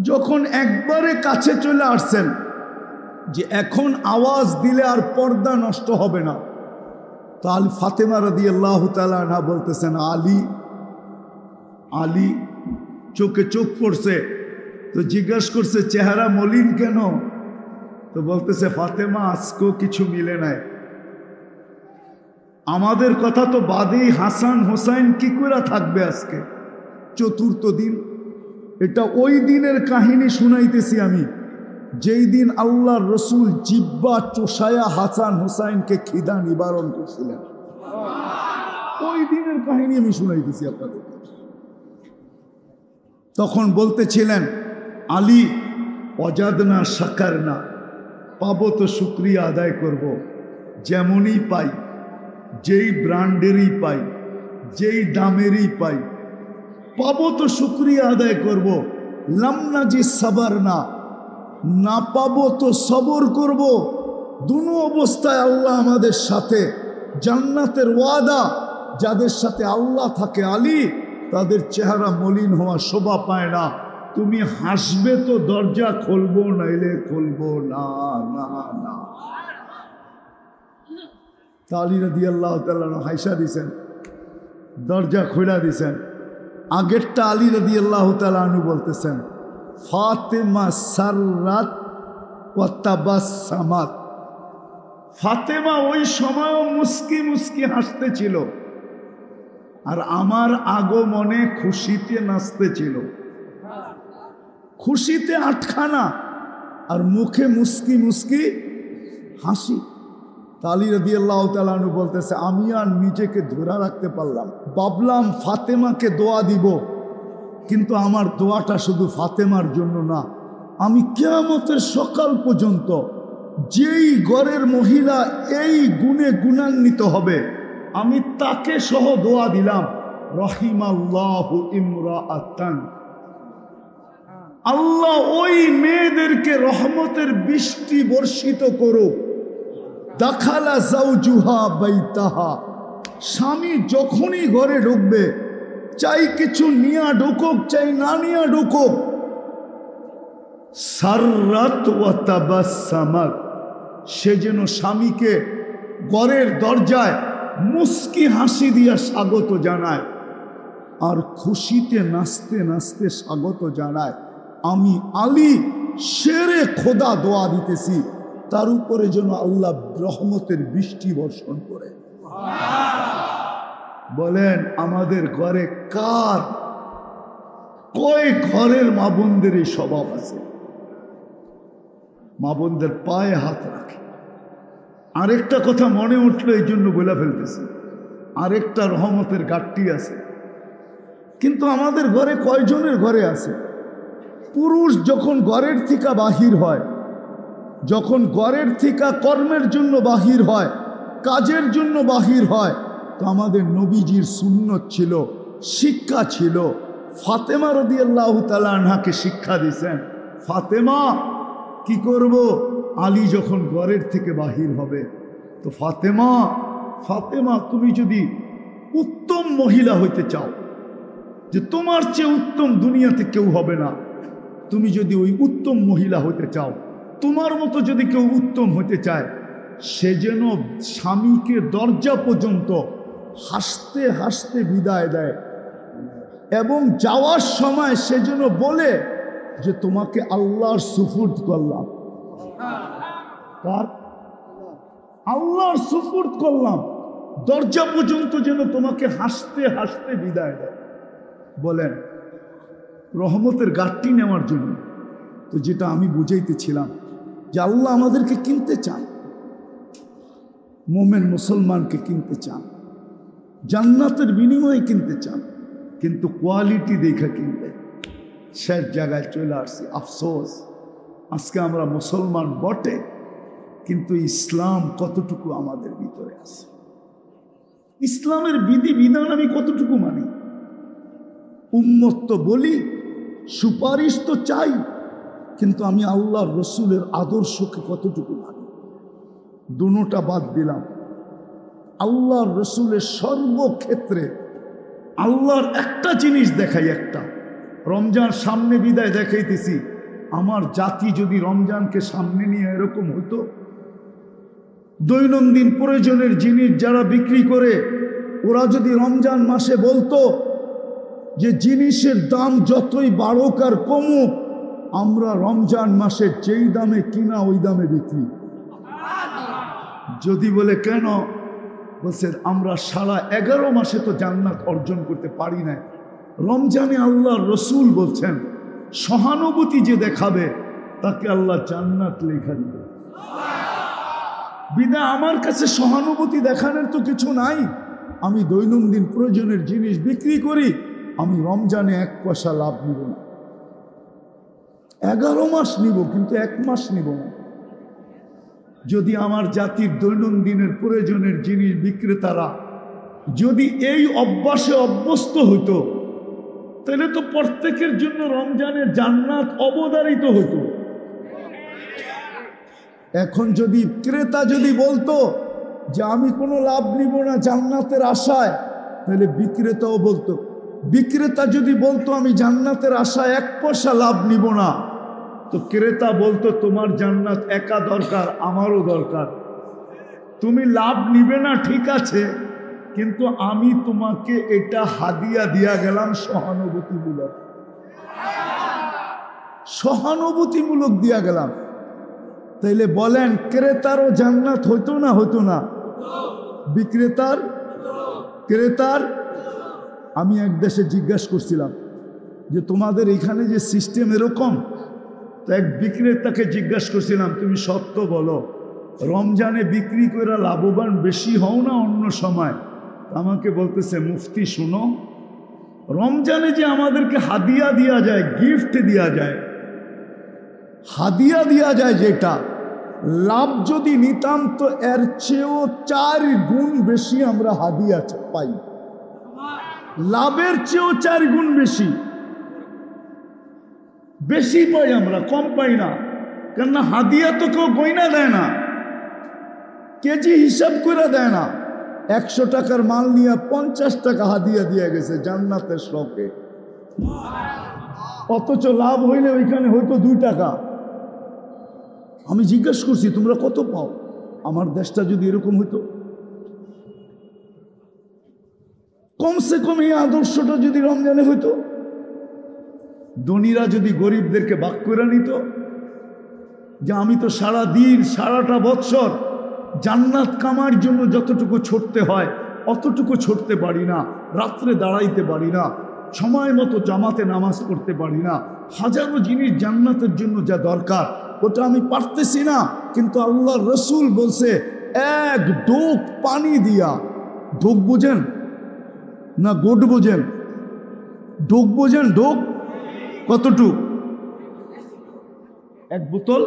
যখন একবারে কাছে চলে আসছেন যে এখন আওয়াজ দিলে আর পর্দা নষ্ট হবে না, তো ফাতেমা রাদিয়াল্লাহু তাআলা আনহা বলতেছেন, আলী আলী। চোখে চোখ পড়ছে, তো জিজ্ঞাসা করছে চেহারা মলিন কেন? তো বলতেছে, ফাতেমা আজকেও কিছু মিলে নাই। আমাদের কথা তো বাদেই, হাসান হোসাইন কি করে থাকবে আজকে 4র্থ দিন? এটা ওই দিনের কাহিনী শুনাইতেছি আমি, যেই দিন আল্লাহর রসুল জিব্বা চোষায়া হাসান হোসাইনকে খিদা নিবারণ করছিলেন। ওই দিনের কাহিনী আমি শুনাইতেছি আপনাদের। তখন বলতেছিলেন, আলী অজাদনা সাকার না, পাবো তো শুক্রিয়া আদায় করব। যেমনই পাই, যেই ব্র্যান্ডেরই পাই, যেই দামেরই পাই, পাবো তো শুক্রিয়া আদায় করব। লামনা জি সাবার না, না পাবো তো সবর করব। দুনো অবস্থায় আল্লাহ আমাদের সাথে। জান্নাতের ওয়াদা, যাদের সাথে আল্লাহ থাকে আলী, তাদের চেহারা মলিন হওয়া শোভা পায় না। তুমি হাসবে তো দরজা খুলবো, নাইলে খুলবো না। না না। আলী রাদিয়াল্লাহু তাআলা হাইসা দিছেন, দরজা খুলা দিছেন। আগেরটা আলী রাদিয়াল্লাহু তাআলা আনহু বলতেছেন, ফাতেমা সাররাত ওয়া তাবাসসামাত। ফাতেমা ওই সময়ও মুস্কি মুস্কি হাসতেছিল, আর আমার আগমনে খুশিতে নাচতেছিল। খুশিতে আটখানা, আর মুখে মুস্কি মুস্কি হাসি। আলী রাদিয়াল্লাহু তাআলা আনহু বলতেছে, আমি আর নিজেকে ধরে রাখতে পারলাম। ভাবলাম ফাতেমাকে দোয়া দিব, কিন্তু আমার দোয়াটা শুধু ফাতেমার জন্য না, আমি কিয়ামতের সকাল পর্যন্ত যেই ঘরের মহিলা এই গুণে গুণান্বিত হবে, আমি তাকে সহ দোয়া দিলাম, রহিমাল্লাহু ইমরাআতান, আল্লাহ ওই মেয়েদেরকে রহমতের বৃষ্টি বর্ষিত করুক। দাখালা জাওজুহা বাইতাহা, স্বামী যখনই ঘরে ঢুকবে, চাই কিছু নিয়া ঢুকুক, চাই না নিয়া ঢুকুক, সাররাত ওয়া তাবাসসামাত, সে যেন স্বামীকে ঘরের দরজায় মুস্কি হাসি দিয়া স্বাগত জানায়, আর খুশিতে নাচতে নাচতে স্বাগত জানায়। আমি আলী শেরে খোদা দোয়া দিতেছি, তার উপরে যেন আল্লাহ রহমতের বৃষ্টি বর্ষণ করে। বলেন আমাদের ঘরে কার, কয় ঘরের মা বোনদের এই স্বভাব আছে? মা বোনদের পায়ে হাত রাখে। আরেকটা কথা মনে উঠলো, এই জন্য বলে ফেলতেছি, আরেকটা রহমতের ঘাটতি আছে। কিন্তু আমাদের ঘরে কয়জনের ঘরে আছে? পুরুষ যখন ঘরের থেকে বাহির হয়, যখন ঘরের থেকে কর্মের জন্য বাহির হয়, কাজের জন্য বাহির হয়, তো আমাদের নবীজির সুন্নত ছিল, শিক্ষা ছিল। ফাতেমা রাদিয়াল্লাহু তাআলা আনহাকে শিক্ষা দিয়েছেন, ফাতেমা কি করব? আলী যখন ঘরের থেকে বাহির হবে, তো ফাতেমা, ফাতেমা তুমি যদি উত্তম মহিলা হইতে চাও, যে তোমার চেয়ে উত্তম দুনিয়াতে কেউ হবে না, তুমি যদি ওই উত্তম মহিলা হতে চাও, তোমার মতো যদি কেউ উত্তম হতে চায়, সে যেন স্বামীকে দরজা পর্যন্ত হাসতে হাসতে বিদায় দেয় এবং যাওয়ার সময় সে যেন বলে যে তোমাকে আল্লাহর সুপুর্দ করলাম। কার? আল্লাহর সুপুর্দ করলাম। দরজা পর্যন্ত যেন তোমাকে হাসতে হাসতে বিদায় দেয়। বলেন রহমতের গাঁটটি নেওয়ার জন্য। তো যেটা আমি বুঝাইতেছিলাম যে আল্লাহ আমাদেরকে কিনতে চান, মোমেন মুসলমানকে কিনতে চান, জান্নাতের বিনিময়ে কিনতে চান, কিন্তু কোয়ালিটি দেখে কিনবে। শেষ জায়গায় চলে আসছি। আফসোস, আজকে আমরা মুসলমান বটে, কিন্তু ইসলাম কতটুকু আমাদের ভিতরে আছে, ইসলামের বিধি বিধান আমি কতটুকু মানি। উম্মত তো বলি, সুপারিশ তো চাই, কিন্তু আমি আল্লাহর রসুলের আদর্শকে কতটুকু মানি। দুটোটা বাদ দিলাম। আল্লাহর রসুলের সর্বক্ষেত্রে আল্লাহর একটা জিনিস দেখাই, একটা রমজান সামনে বিদায় দেখাইতেছি। আমার জাতি যদি রমজানকে সামনে নিয়ে এরকম হতো, দৈনন্দিন প্রয়োজনের জিনিস যারা বিক্রি করে ওরা যদি রমজান মাসে বলতো যে জিনিসের দাম যতই বাড়ুক আর কমুক, আমরা রমজান মাসে যেই দামে কিনা ওই দামে বিক্রি। যদি বলে কেন, বলছে আমরা সারা 11 মাসে তো জান্নাত অর্জন করতে পারি না, রমজানে আল্লাহর রসুল বলছেন সহানুভূতি যে দেখাবে তাকে আল্লাহ জান্নাত লেখা দিবে। বিনা আমার কাছে সহানুভূতি দেখানোর তো কিছু নাই। আমি দৈনন্দিন প্রয়োজনের জিনিস বিক্রি করি, আমি রমজানে 1 পয়সা লাভ নিব না। 11 মাস নিব, কিন্তু 1 মাস নিব না। যদি আমার জাতির দৈনন্দিনের প্রয়োজনের জিনিস বিক্রেতারা যদি এই অভ্যাসে অভ্যস্ত হইতো, তাহলে তো প্রত্যেকের জন্য রমজানে জান্নাত অবধারিত হতো। এখন যদি ক্রেতা যদি বলতো যে আমি কোনো লাভ নিব না জান্নাতের আশায়, তাহলে বিক্রেতাও বলতো। বিক্রেতা যদি বলতো আমি জান্নাতের আশায় 1 পয়সা লাভ নিব না, তো ক্রেতা বলতো তোমার জান্নাত একা দরকার, আমারও দরকার। তুমি লাভ নিবে না ঠিক আছে, কিন্তু আমি তোমাকে এটা হাদিয়া দিয়া গেলাম সহানুভূতিমূলক, সহানুভূতিমূলক দিয়া গেলাম। তাইলে বলেন ক্রেতারও জান্নাত হইতো না হতো না? ক্রেতার আমি এক দেশে জিজ্ঞাসা করছিলাম যে তোমাদের এখানে যে সিস্টেম এরকম, তো এক বিক্রেতাকে জিজ্ঞাসা করছিলাম তুমি সত্য বলো, রমজানে বিক্রি করে লাভবান বেশি হও না অন্য সময়? আমাকে বলতেছে মুফতি শুনো, রমজানে যে আমাদেরকে হাদিয়া দেওয়া যায়, গিফট দেওয়া যায়, হাদিয়া দেওয়া যায়, যেটা লাভ যদি নিতাম তো এর চেয়েও 4 গুণ বেশি আমরা হাদিয়া পাই। লাভের চেয়েও 4 গুণ বেশি পাই আমরা, কম পাই না। কেননা হাদিয়া তো কেউ গয়না দেয় না, কেজি হিসাব করে দেয় না। 100 টাকার মাল নিয়ে 50 টাকা হাদিয়া দিয়ে গেছে জান্নাতের শখে, অথচ লাভ হইলে ওইখানে হয়তো 2 টাকা। আমি জিজ্ঞেস করছি তোমরা কত পাও? আমার দেশটা যদি এরকম হইতো, কমসে কম এই আদর্শটা যদি রমজানে হইতো, ধনীরা যদি গরিবদেরকে ভাগ করে নিত যে আমি তো সারা দিন সারাটা বৎসর জান্নাত কামার জন্য যতটুকু ছুটতে হয় অতটুকু ছুটতে পারি না, রাত্রে দাঁড়াইতে পারি না, সময় মতো জামাতে নামাজ পড়তে পারি না, হাজারো জিনিস জান্নাতের জন্য যা দরকার ওটা আমি পারতেছি না, কিন্তু আল্লাহর রসুল বলছে 1 ডোক পানি দিয়া, ডোক বোঝেন না গোট বোঝেন? ডোক বোঝেন? ডোক কতটুক? 1 বোতল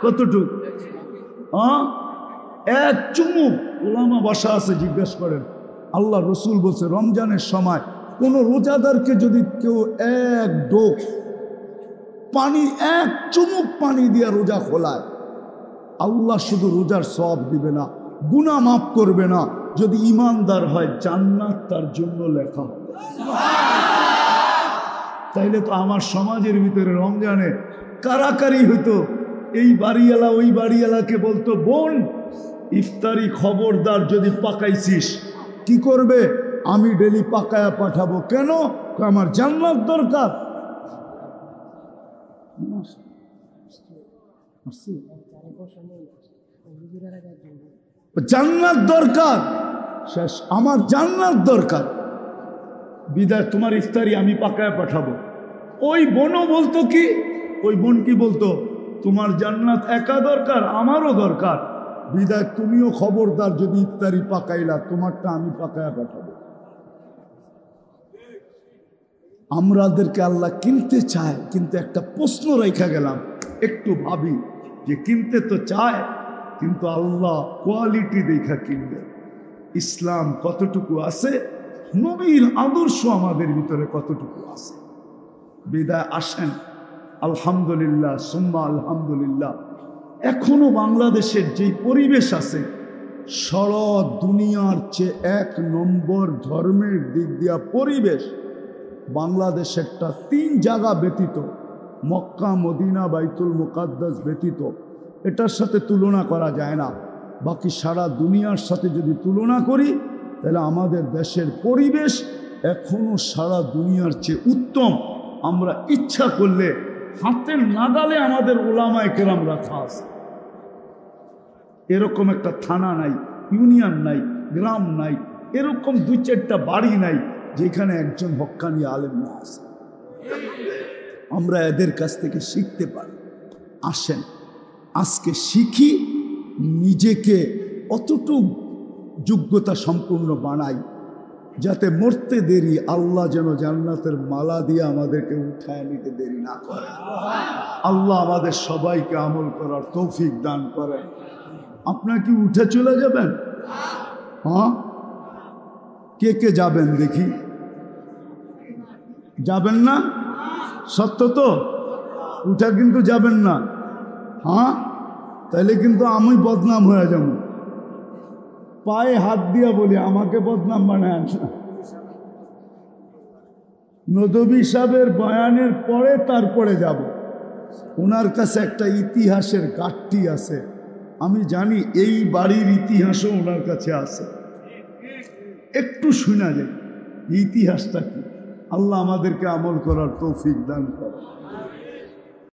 কতটুক? 1 চুমুক। ওলামা বসা আছে, জিজ্ঞাসা করেন। আল্লাহ রসুল বলছে রমজানের সময় কোন রোজাদারকে যদি কেউ 1 ডোক পানি, 1 চুমুক পানি দিয়া রোজা খোলায়, আল্লাহ শুধু রোজার সওয়াব দিবে না, গুনাহ মাফ করবে না, যদি ইমানদার হয় জান্নাত তার জন্য লেখা হবে। তাইলে তো আমার সমাজের ভিতরে রমজানে কারাকারি হইতো, এই বাড়িওয়ালা ওই বাড়িওয়ালাকে বলতো, বোন ইফতারি খবরদার যদি পাকাইছিস কি করবে, আমি ডেলি পাকায়া পাঠাবো। কেন? আমার জান্নাত দরকার। জান্নাত দরকার, শেষ, আমার জান্নাত দরকার, বিদায় তোমার ইফতারি আমি পাকায়া পাঠাবো। ওই বোনও বলতো কি, ওই বোন কি বলতো, তোমার জান্নাত একা দরকার, আমারও দরকার, বিদায় তুমিও খবরদার যদি ইফতারি পাকাইলা তোমারটা আমি পাকায়া পাঠাবো। আমাদেরকে আল্লাহ কিনতে চায়, কিন্তু একটা প্রশ্ন রেখা গেলাম, একটু ভাবি যে কিনতে তো চায়, কিন্তু আল্লাহ কোয়ালিটি দেখা কিনবে। ইসলাম কতটুকু আছে, নবীর আদর্শ আমাদের ভিতরে কতটুকু আছে। বিদায় আসেন আলহামদুলিল্লাহ সুম্মা আলহামদুলিল্লাহ, এখনো বাংলাদেশের যে পরিবেশ আছে, সারা দুনিয়ার চেয়ে 1 নম্বর ধর্মের দিক দিয়া পরিবেশ বাংলাদেশেরটা 3 জায়গা ব্যতীত, মক্কা মদিনা বাইতুল মুকাদ্দাস ব্যতীত, এটার সাথে তুলনা করা যায় না। বাকি সারা দুনিয়ার সাথে যদি তুলনা করি তাহলে আমাদের দেশের পরিবেশ এখনো সারা দুনিয়ার চেয়ে উত্তম। আমরা ইচ্ছা করলে হাতের নাগালে আমাদের ওলামায়ে কেরাম রাখা আছে। এরকম একটা থানা নাই, ইউনিয়ন নাই, গ্রাম নাই, এরকম 2-4টা বাড়ি নাই যেখানে একজন হক্কানি আলেম না আছে। আমরা এদের কাছ থেকে শিখতে পারি। আসেন আজকে শিখি, নিজেকে অতটুকু যোগ্যতা সম্পূর্ণ বানাই, যাতে মরতে দেরি আল্লাহ যেন জান্নাতের মালা দিয়ে আমাদেরকে উঠায় নিতে দেরি না করে। আল্লাহ আমাদের সবাইকে আমল করার তৌফিক দান করেন। আপনার কি উঠে চলে যাবেন? হ্যাঁ, কে কে যাবেন দেখি? যাবেন না? সত্য তো? উঠা কিন্তু যাবেন না। হ্যাঁ, তাহলে কিন্তু আমি বদনাম হয়ে যাব। পায়ে হাত দিয়া বলি, আমাকে বদনাম বানায় না। নদভী সাহেবের বয়ানের পরে তারপরে যাব। ওনার কাছে একটা ইতিহাসের ঘাটতি আছে, আমি জানি এই বাড়ির ইতিহাসও ওনার কাছে আছে। একটু শোনা যায় ইতিহাসটা কি। আল্লাহ আমাদেরকে আমল করার তৌফিক দান করে।